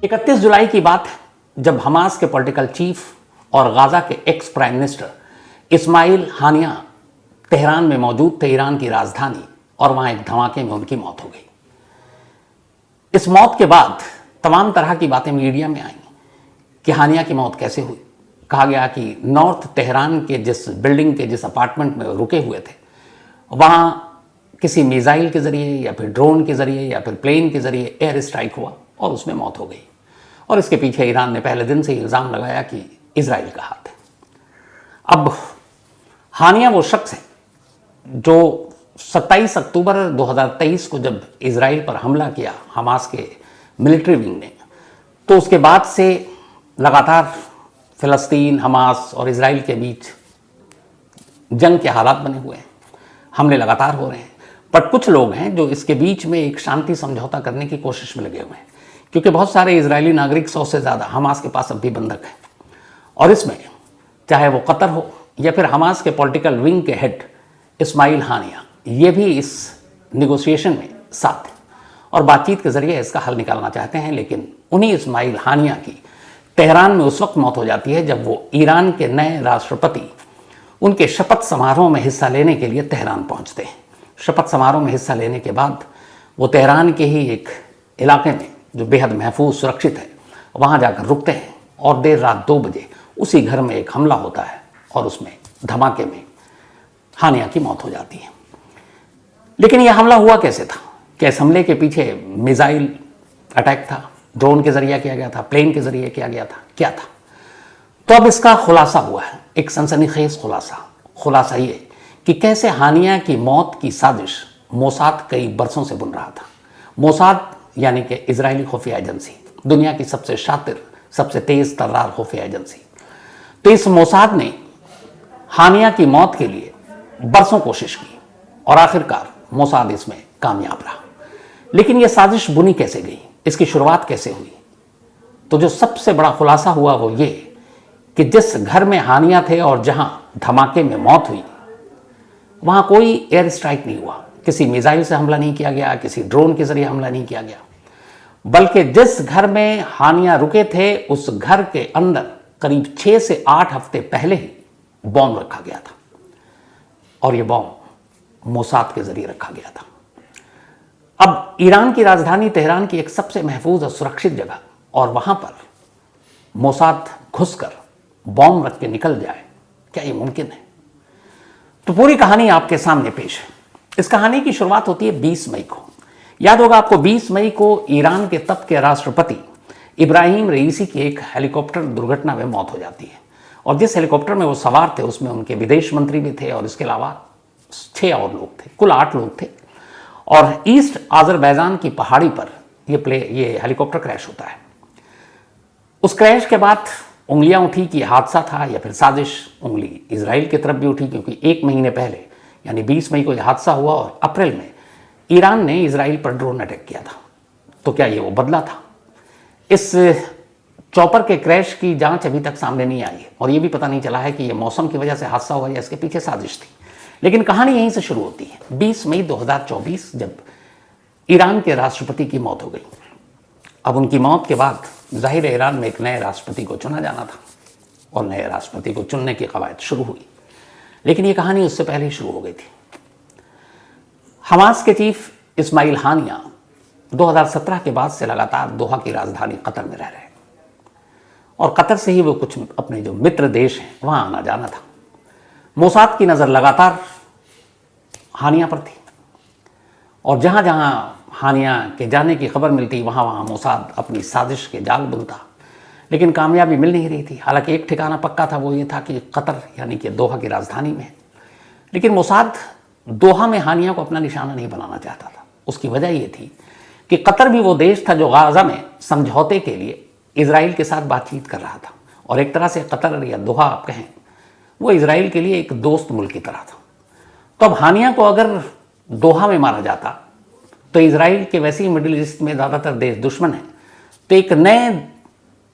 31 जुलाई की बात है जब हमास के पॉलिटिकल चीफ और गाजा के एक्स प्राइम मिनिस्टर इस्माइल हानिया तेहरान में मौजूद थे, ईरान की राजधानी, और वहां एक धमाके में उनकी मौत हो गई। इस मौत के बाद तमाम तरह की बातें मीडिया में आई कि हानिया की मौत कैसे हुई। कहा गया कि नॉर्थ तेहरान के जिस बिल्डिंग के जिस अपार्टमेंट में रुके हुए थे वहां किसी मिसाइल के जरिए या फिर ड्रोन के जरिए या फिर प्लेन के जरिए एयर स्ट्राइक हुआ और उसमें मौत हो गई। और इसके पीछे ईरान ने पहले दिन से इल्ज़ाम लगाया कि इजराइल का हाथ है। अब हानिया वो शख्स है जो 27 अक्टूबर 2023 को जब इजराइल पर हमला किया हमास के मिलिट्री विंग ने, तो उसके बाद से लगातार फिलिस्तीन, हमास और इजराइल के बीच जंग के हालात बने हुए हैं, हमले लगातार हो रहे हैं। पर कुछ लोग हैं जो इसके बीच में एक शांति समझौता करने की कोशिश में लगे हुए हैं, क्योंकि बहुत सारे इजरायली नागरिक 100 से ज़्यादा हमास के पास अब भी बंधक हैं। और इसमें चाहे वो कतर हो या फिर हमास के पॉलिटिकल विंग के हेड इस्माइल हानिया, ये भी इस निगोशिएशन में साथ हैं और बातचीत के जरिए इसका हल निकालना चाहते हैं। लेकिन उन्हीं इस्माइल हानिया की तेहरान में उस वक्त मौत हो जाती है जब वो ईरान के नए राष्ट्रपति उनके शपथ समारोह में हिस्सा लेने के लिए तेहरान पहुंचते हैं। शपथ समारोह में हिस्सा लेने के बाद वो तेहरान के ही एक इलाके में जो बेहद महफूज सुरक्षित है वहाँ जाकर रुकते हैं और देर रात 2 बजे उसी घर में एक हमला होता है और उसमें धमाके में हानिया की मौत हो जाती है। लेकिन यह हमला हुआ कैसे था? क्या इस हमले के पीछे मिसाइल अटैक था, ड्रोन के जरिए किया गया था, प्लेन के जरिए किया गया था, क्या था? तो अब इसका खुलासा हुआ है, एक सनसनीखेज खुलासा ये कि कैसे हानिया की मौत की साजिश मोसाद कई बरसों से बुन रहा था। मोसाद यानी कि इजरायली खुफिया एजेंसी, दुनिया की सबसे शातिर, सबसे तेज तर्रार खुफिया एजेंसी। तो इस मोसाद ने हानिया की मौत के लिए बरसों कोशिश की और आखिरकार मोसाद इसमें कामयाब रहा। लेकिन यह साजिश बुनी कैसे गई, इसकी शुरुआत कैसे हुई? तो जो सबसे बड़ा खुलासा हुआ वो ये कि जिस घर में हानिया थे और जहां धमाके में मौत हुई वहां कोई एयर स्ट्राइक नहीं हुआ, किसी मिसाइल से हमला नहीं किया गया, किसी ड्रोन के जरिए हमला नहीं किया गया, बल्कि जिस घर में हानिया रुके थे उस घर के अंदर करीब 6 से 8 हफ्ते पहले ही बॉम्ब रखा गया था और यह बॉम्ब मोसाद के जरिए रखा गया था। अब ईरान की राजधानी तेहरान की एक सबसे महफूज और सुरक्षित जगह और वहां पर मोसाद घुसकर बॉम्ब रख के निकल जाए, क्या यह मुमकिन है? तो पूरी कहानी आपके सामने पेश है। इस कहानी की शुरुआत होती है 20 मई को। याद होगा आपको, 20 मई को ईरान के तब के राष्ट्रपति इब्राहिम रईसी की एक हेलीकॉप्टर दुर्घटना में मौत हो जाती है और जिस हेलीकॉप्टर में वो सवार थे उसमें उनके विदेश मंत्री भी थे और इसके अलावा 6 और लोग थे, कुल 8 लोग थे। और ईस्ट अजरबैजान की पहाड़ी पर ये हेलीकॉप्टर क्रैश होता है। उस क्रैश के बाद उंगलियां उठी कि हादसा था या फिर साजिश। उंगली इजराइल की तरफ भी उठी क्योंकि 1 महीने पहले यानी 20 मई को यह हादसा हुआ और अप्रैल में ईरान ने इजराइल पर ड्रोन अटैक किया था। तो क्या ये वो बदला था? इस चॉपर के क्रैश की जांच अभी तक सामने नहीं आई है और ये भी पता नहीं चला है कि ये मौसम की वजह से हादसा हुआ या इसके पीछे साजिश थी। लेकिन कहानी यहीं से शुरू होती है। 20 मई 2024 जब ईरान के राष्ट्रपति की मौत हो गई। अब उनकी मौत के बाद जाहिर है ईरान में एक नए राष्ट्रपति को चुना जाना था और नए राष्ट्रपति को चुनने की कवायद शुरू हुई। लेकिन ये कहानी उससे पहले ही शुरू हो गई थी। हमास के चीफ इस्माइल हानिया 2017 के बाद से लगातार दोहा की राजधानी कतर में रह रहे हैं और कतर से ही वो कुछ अपने जो मित्र देश हैं वहां आना जाना था। मोसाद की नज़र लगातार हानिया पर थी और जहां जहां हानिया के जाने की खबर मिलती वहां वहां मोसाद अपनी साजिश के जाल बुनता, लेकिन कामयाबी मिल नहीं रही थी। हालांकि एक ठिकाना पक्का था, वो ये था कि कतर यानी कि दोहा की राजधानी में। लेकिन मोसाद दोहा में हानिया को अपना निशाना नहीं बनाना चाहता था। उसकी वजह ये थी कि कतर भी वो देश था जो गाजा में समझौते के लिए इजराइल के साथ बातचीत कर रहा था और एक तरह से कतर या दोहा आप कहें वो इजराइल के लिए एक दोस्त मुल्क की तरह था। तो अब हानिया को अगर दोहा में मारा जाता तो इजराइल के वैसे ही मिडिल ईस्ट में ज़्यादातर देश दुश्मन हैं, तो एक नए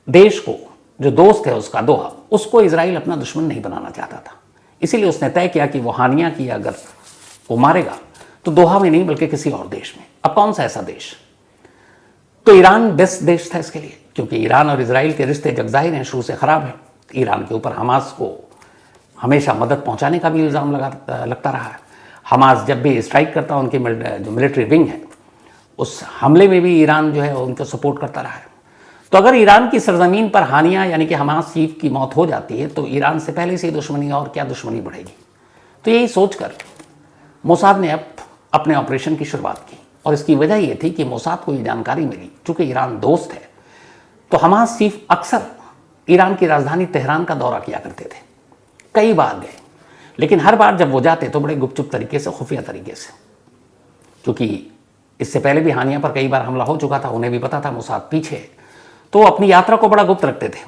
देश को जो दोस्त है उसका दोहा, उसको इजराइल अपना दुश्मन नहीं बनाना चाहता था। इसीलिए उसने तय किया कि वो हानिया की अगर वो मारेगा तो दोहा में नहीं बल्कि किसी और देश में। अब कौन सा ऐसा देश? तो ईरान बेस्ट देश था इसके लिए, क्योंकि ईरान और इजराइल के रिश्ते जगजाहिर हैं, शुरू से ख़राब हैं। ईरान के ऊपर हमास को हमेशा मदद पहुंचाने का भी इल्ज़ाम लगता रहा है। हमास जब भी स्ट्राइक करता, उनकी जो मिलिट्री विंग है, उस हमले में भी ईरान जो है उनको सपोर्ट करता रहा है। तो अगर ईरान की सरजमीन पर हानिया यानी कि हमास चीफ की मौत हो जाती है तो ईरान से पहले से ही दुश्मनी, और क्या दुश्मनी बढ़ेगी। तो यही सोचकर मोसाद ने अब अपने ऑपरेशन की शुरुआत की, और इसकी वजह ये थी कि मोसाद को ये जानकारी मिली, चूंकि ईरान दोस्त है, तो हमास चीफ अक्सर ईरान की राजधानी तेहरान का दौरा किया करते थे। कई बार गए, लेकिन हर बार जब वो जाते तो बड़े गुपचुप तरीके से, खुफिया तरीके से, क्योंकि इससे पहले भी हानिया पर कई बार हमला हो चुका था, उन्हें भी पता था मोसाद पीछे है, तो अपनी यात्रा को बड़ा गुप्त रखते थे।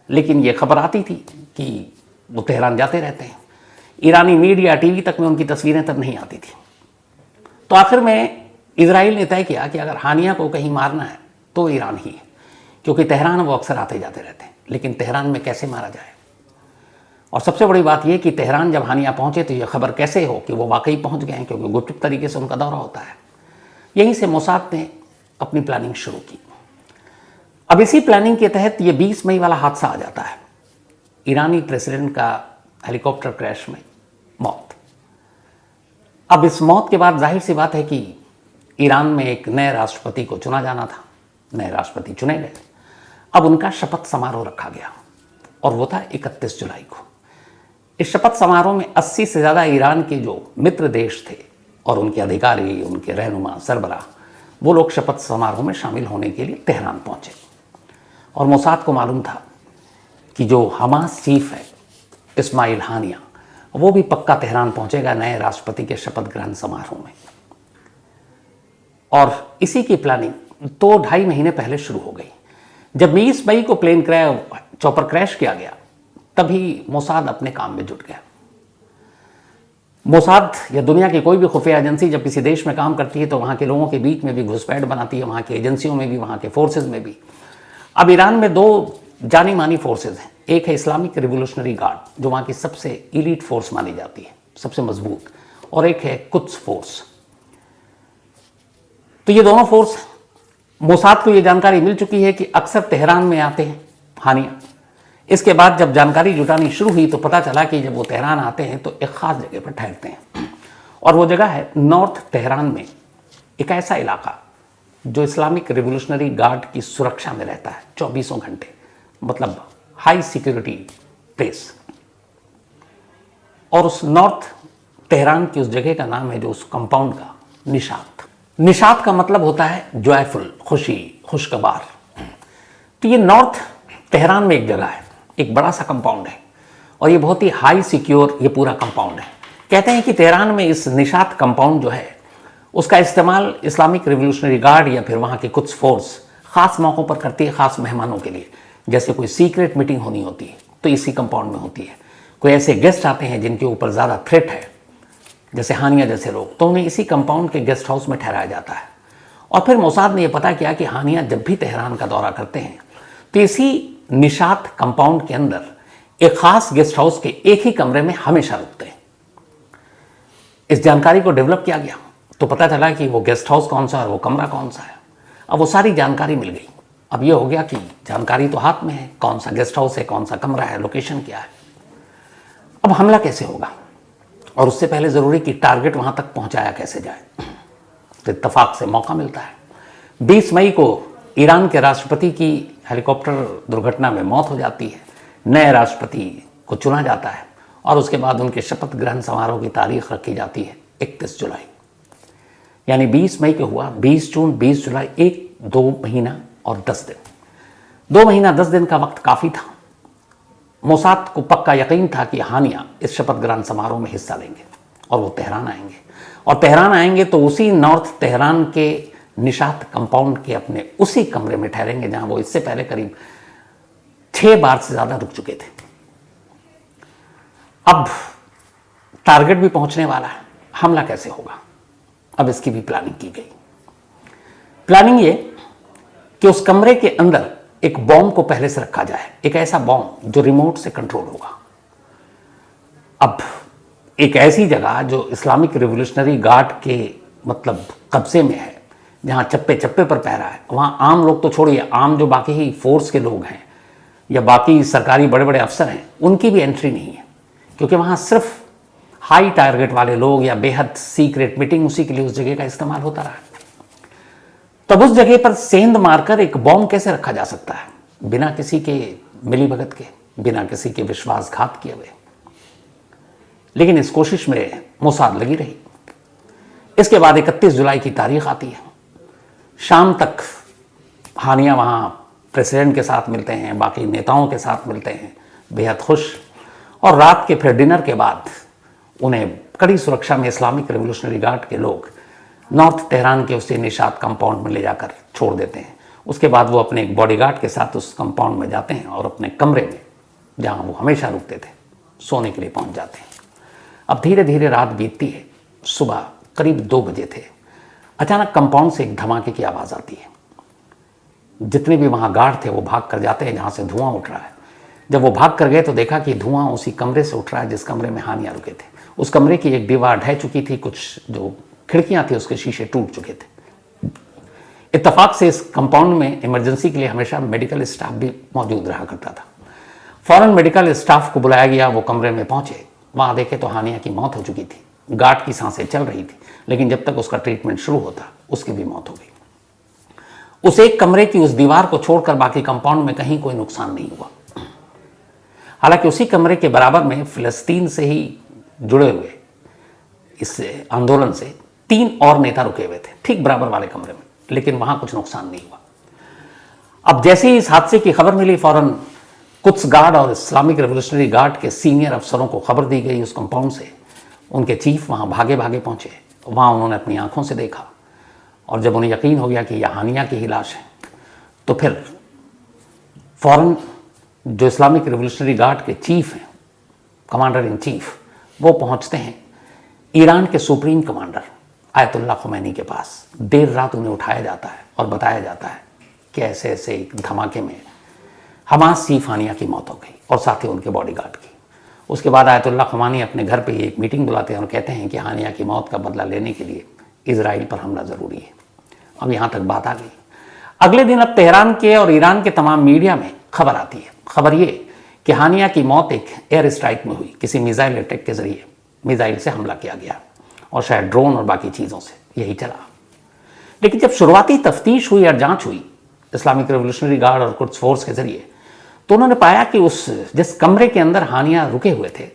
लेकिन ये खबर आती थी कि वो तेहरान जाते रहते हैं। ईरानी मीडिया, टीवी तक में उनकी तस्वीरें तब नहीं आती थी। तो आखिर में इजराइल ने तय किया कि अगर हानिया को कहीं मारना है तो ईरान ही है, क्योंकि तेहरान वो अक्सर आते जाते रहते हैं। लेकिन तेहरान में कैसे मारा जाए, और सबसे बड़ी बात यह कि तेहरान जब हानिया पहुंचे तो यह खबर कैसे हो कि वो वाकई पहुंच गए हैं, क्योंकि गुपचुप तरीके से उनका दौरा होता है। यहीं से मोसाद ने अपनी प्लानिंग शुरू की। अब इसी प्लानिंग के तहत ये 20 मई वाला हादसा आ जाता है, ईरानी प्रेसिडेंट का हेलीकॉप्टर क्रैश में मौत। अब इस मौत के बाद जाहिर सी बात है कि ईरान में एक नए राष्ट्रपति को चुना जाना था। नए राष्ट्रपति चुने गए। अब उनका शपथ समारोह रखा गया, और वो था 31 जुलाई को। इस शपथ समारोह में 80 से ज़्यादा ईरान के जो मित्र देश थे और उनके अधिकारी, उनके रहनुमा, सरबराह, वो लोग शपथ समारोह में शामिल होने के लिए तेहरान पहुंचे। और मोसाद को मालूम था कि जो हमास चीफ है इस्माइल हानिया, वो भी पक्का तेहरान पहुंचेगा नए राष्ट्रपति के शपथ ग्रहण समारोह में। और इसी की प्लानिंग 2-2.5 महीने पहले शुरू हो गई। जब 20 मई को चॉपर क्रैश किया गया, तभी मोसाद अपने काम में जुट गया। मोसाद या दुनिया की कोई भी खुफिया एजेंसी जब किसी देश में काम करती है तो वहाँ के लोगों के बीच में भी घुसपैठ बनाती है, वहाँ की एजेंसियों में भी, वहाँ के फोर्सेज में भी। अब ईरान में 2 जानी मानी फोर्सेज हैं। एक है इस्लामिक रिवोल्यूशनरी गार्ड, जो वहाँ की सबसे इलीट फोर्स मानी जाती है, सबसे मजबूत, और एक है कुद्स फोर्स। तो ये दोनों फोर्स, मोसाद को ये जानकारी मिल चुकी है कि अक्सर तेहरान में आते हैं हानिया। इसके बाद जब जानकारी जुटानी शुरू हुई तो पता चला कि जब वो तेहरान आते हैं तो एक ख़ास जगह पर ठहरते हैं, और वो जगह है नॉर्थ तेहरान में एक ऐसा इलाका जो इस्लामिक रिवोल्यूशनरी गार्ड की सुरक्षा में रहता है 24 घंटे, मतलब हाई सिक्योरिटी प्लेस। और उस नॉर्थ तेहरान की उस जगह का नाम है, जो उस कंपाउंड का, निशात। निशात का मतलब होता है जॉयफुल, खुशी, खुशगवार। तो ये नॉर्थ तेहरान में एक जगह है, एक बड़ा सा कंपाउंड है, और ये बहुत ही हाई सिक्योर ये पूरा कंपाउंड है। कहते हैं कि तेहरान में इस निशात कंपाउंड जो है, उसका इस्तेमाल इस्लामिक रिवोल्यूशनरी गार्ड या फिर वहाँ की कुछ फोर्स ख़ास मौक़ों पर करती है, ख़ास मेहमानों के लिए। जैसे कोई सीक्रेट मीटिंग होनी होती है तो इसी कंपाउंड में होती है। कोई ऐसे गेस्ट आते हैं जिनके ऊपर ज़्यादा थ्रेट है, जैसे हानिया जैसे लोग, तो उन्हें इसी कंपाउंड के गेस्ट हाउस में ठहराया जाता है। और फिर मोसाद ने यह पता किया कि हानिया जब भी तेहरान का दौरा करते हैं तो इसी निशात कंपाउंड के अंदर एक ख़ास गेस्ट हाउस के एक ही कमरे में हमेशा रुकते हैं। इस जानकारी को डेवलप किया गया तो पता चला कि वो गेस्ट हाउस कौन सा है और वो कमरा कौन सा है। अब वो सारी जानकारी मिल गई। अब ये हो गया कि जानकारी तो हाथ में है, कौन सा गेस्ट हाउस है, कौन सा कमरा है, लोकेशन क्या है। अब हमला कैसे होगा, और उससे पहले ज़रूरी कि टारगेट वहाँ तक पहुँचाया कैसे जाए। तो इत्तफाक से मौका मिलता है। 20 मई को ईरान के राष्ट्रपति की हेलीकॉप्टर दुर्घटना में मौत हो जाती है। नए राष्ट्रपति को चुना जाता है, और उसके बाद उनके शपथ ग्रहण समारोह की तारीख रखी जाती है 31 जुलाई। यानी 20 मई को हुआ, 20 जून, 20 जुलाई, 1-2 महीना और 10 दिन। 2 महीना 10 दिन का वक्त काफ़ी था। मोसाद को पक्का यकीन था कि हानिया इस शपथ ग्रहण समारोह में हिस्सा लेंगे और वो तेहरान आएंगे, और तेहरान आएंगे तो उसी नॉर्थ तेहरान के निशात कंपाउंड के अपने उसी कमरे में ठहरेंगे जहां वो इससे पहले करीब 6 बार से ज़्यादा रुक चुके थे। अब टारगेट भी पहुंचने वाला है, हमला कैसे होगा, अब इसकी भी प्लानिंग की गई। प्लानिंग ये कि उस कमरे के अंदर एक बॉम्ब को पहले से रखा जाए, एक ऐसा बॉम्ब जो रिमोट से कंट्रोल होगा। अब एक ऐसी जगह जो इस्लामिक रिवोल्यूशनरी गार्ड के मतलब कब्जे में है, जहाँ चप्पे चप्पे पर पहरा है, वहाँ आम लोग तो छोड़िए, आम जो बाकी ही फोर्स के लोग हैं या बाकी सरकारी बड़े बड़े अफसर हैं, उनकी भी एंट्री नहीं है, क्योंकि वहाँ सिर्फ हाई टारगेट वाले लोग या बेहद सीक्रेट मीटिंग, उसी के लिए उस जगह का इस्तेमाल होता रहा। तब उस जगह पर सेंध मारकर एक बॉम्ब कैसे रखा जा सकता है बिना किसी के मिलीभगत के, बिना किसी के विश्वासघात किए हुए? लेकिन इस कोशिश में मोसाद लगी रही। इसके बाद 31 जुलाई की तारीख आती है। शाम तक हानिया वहाँ प्रेसिडेंट के साथ मिलते हैं, बाकी नेताओं के साथ मिलते हैं, बेहद खुश। और रात के फिर डिनर के बाद उन्हें कड़ी सुरक्षा में इस्लामिक रेवोल्यूशनरी गार्ड के लोग नॉर्थ तेहरान के उसी निशात कंपाउंड में ले जाकर छोड़ देते हैं। उसके बाद वो अपने एक बॉडीगार्ड के साथ उस कंपाउंड में जाते हैं और अपने कमरे में, जहाँ वो हमेशा रुकते थे, सोने के लिए पहुँच जाते हैं। अब धीरे धीरे रात बीतती है। सुबह करीब 2 बजे थे। अचानक कंपाउंड से एक धमाके की आवाज़ आती है। जितने भी वहाँ गार्ड थे वो भाग कर जाते हैं जहाँ से धुआं उठ रहा है। जब वो भाग कर गए तो देखा कि धुआं उसी कमरे से उठ रहा है जिस कमरे में हानिया रुके थे। उस कमरे की एक दीवार ढह चुकी थी, कुछ जो खिड़कियाँ थी उसके शीशे टूट चुके थे। इत्तेफाक से इस कंपाउंड में इमरजेंसी के लिए हमेशा मेडिकल स्टाफ भी मौजूद रहा करता था। फौरन मेडिकल स्टाफ को बुलाया गया। वो कमरे में पहुँचे, वहाँ देखे तो हानिया की मौत हो चुकी थी। गार्ड की सांसें चल रही थी, लेकिन जब तक उसका ट्रीटमेंट शुरू होता उसकी भी मौत हो गई। उस एक कमरे की उस दीवार को छोड़कर बाकी कंपाउंड में कहीं कोई नुकसान नहीं हुआ। हालांकि उसी कमरे के बराबर में फिलिस्तीन से ही जुड़े हुए इस आंदोलन से 3 और नेता रुके हुए थे, ठीक बराबर वाले कमरे में, लेकिन वहां कुछ नुकसान नहीं हुआ। अब जैसे ही इस हादसे की खबर मिली, फौरन कुद्स गार्ड और इस्लामिक रेवोल्यूशनरी गार्ड के सीनियर अफसरों को खबर दी गई उस कंपाउंड से। उनके चीफ वहाँ भागे भागे पहुँचे। वहाँ उन्होंने अपनी आंखों से देखा और जब उन्हें यकीन हो गया कि यह हानिया की ही लाश है, तो फिर फौरन जो इस्लामिक रेवोल्यूशनरी गार्ड के चीफ हैं, कमांडर इन चीफ, वो पहुँचते हैं ईरान के सुप्रीम कमांडर आयतुल्लाह खुमैनी के पास। देर रात उन्हें उठाया जाता है और बताया जाता है कि ऐसे ऐसे एक धमाके में हमास चीफ हानिया की मौत हो गई और साथ ही उनके बॉडीगार्ड की। उसके बाद आयतुल्लाह खुमैनी अपने घर पे एक मीटिंग बुलाते हैं और कहते हैं कि हानिया की मौत का बदला लेने के लिए इजराइल पर हमला ज़रूरी है। अब यहाँ तक बात आ गई। अगले दिन अब तेहरान के और ईरान के तमाम मीडिया में खबर आती है। खबर ये कि हानिया की मौत एक एयर स्ट्राइक में हुई, किसी मिसाइल अटैक के जरिए मिसाइल से हमला किया गया और शायद ड्रोन और बाकी चीज़ों से यही चला। लेकिन जब शुरुआती तफ्तीश हुई और जाँच हुई इस्लामिक रेवोल्यूशनरी गार्ड और कुड्स फोर्स के जरिए, तो उन्होंने पाया कि उस जिस कमरे के अंदर हानिया रुके हुए थे,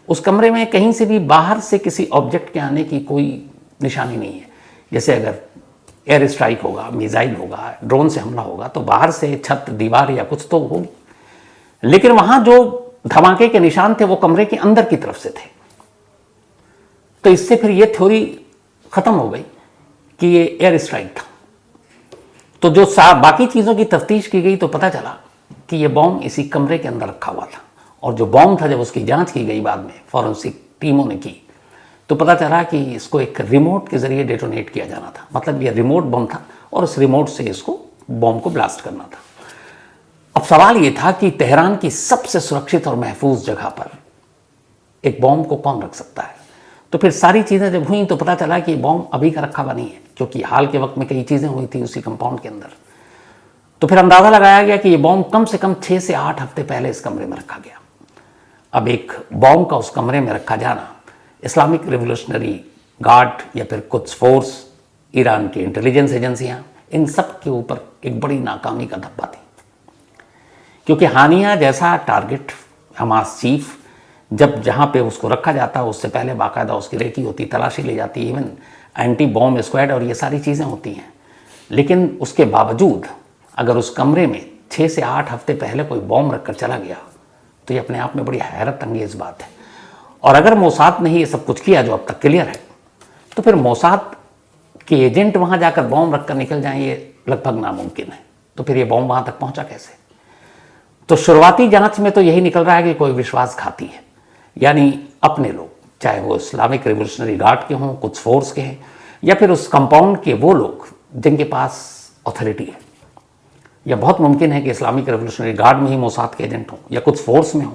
उस कमरे में कहीं से भी बाहर से किसी ऑब्जेक्ट के आने की कोई निशानी नहीं है। जैसे अगर एयर स्ट्राइक होगा, मिसाइल होगा, ड्रोन से हमला होगा तो बाहर से छत, दीवार या कुछ तो होगी, लेकिन वहाँ जो धमाके के निशान थे वो कमरे के अंदर की तरफ से थे। तो इससे फिर ये थ्योरी खत्म हो गई कि ये एयर स्ट्राइक था। तो जो बाकी चीज़ों की तफ्तीश की गई तो पता चला कि ये बॉम्ब इसी कमरे के अंदर रखा हुआ था। और जो बॉम्ब था, जब उसकी जांच की गई बाद में फॉरेंसिक टीमों ने की, तो पता चला कि इसको एक रिमोट के जरिए डेटोनेट किया जाना था। मतलब ये रिमोट बम था और उस रिमोट से इसको बॉम्ब को ब्लास्ट करना था। अब सवाल ये था कि तेहरान की सबसे सुरक्षित और महफूज जगह पर एक बॉम्ब को कौन रख सकता है? तो फिर सारी चीज़ें जब हुई तो पता चला कि बॉम्ब अभी का रखा हुआ नहीं है, क्योंकि हाल के वक्त में कई चीज़ें हुई थी उसी कंपाउंड के अंदर। तो फिर अंदाज़ा लगाया गया कि ये बॉम्ब कम से कम 6 से 8 हफ्ते पहले इस कमरे में रखा गया। अब एक बॉम्ब का उस कमरे में रखा जाना इस्लामिक रेवोल्यूशनरी गार्ड या फिर कुद्स फोर्स, ईरान की इंटेलिजेंस एजेंसियां, इन सब के ऊपर एक बड़ी नाकामी का धब्बा थी। क्योंकि हानिया जैसा टारगेट हमास चीफ, जब जहाँ पे उसको रखा जाता है उससे पहले बाकायदा उसकी रेकी होती, तलाशी ली जाती, इवन एंटी बॉम्ब स्क्वाड और ये सारी चीज़ें होती हैं। लेकिन उसके बावजूद अगर उस कमरे में 6 से 8 हफ्ते पहले कोई बॉम्ब रखकर चला गया तो ये अपने आप में बड़ी हैरत अंगेज बात है। और अगर मोसाद ने ही ये सब कुछ किया जो अब तक क्लियर है, तो फिर मोसाद के एजेंट वहाँ जाकर बॉम्ब रखकर निकल जाएं ये लगभग नामुमकिन है। तो फिर ये बॉम्ब वहाँ तक पहुँचा कैसे? तो शुरुआती जांच में तो यही निकल रहा है कि कोई विश्वासघाती है, यानी अपने लोग, चाहे वो इस्लामिक रेवोल्यूशनरी गार्ड के हों, कुछ फोर्स के हैं, या फिर उस कंपाउंड के वो लोग जिनके पास अथॉरिटी है। या बहुत मुमकिन है कि इस्लामिक रेवोल्यूशनरी गार्ड में ही मोसाद के एजेंट हों या कुछ फोर्स में हों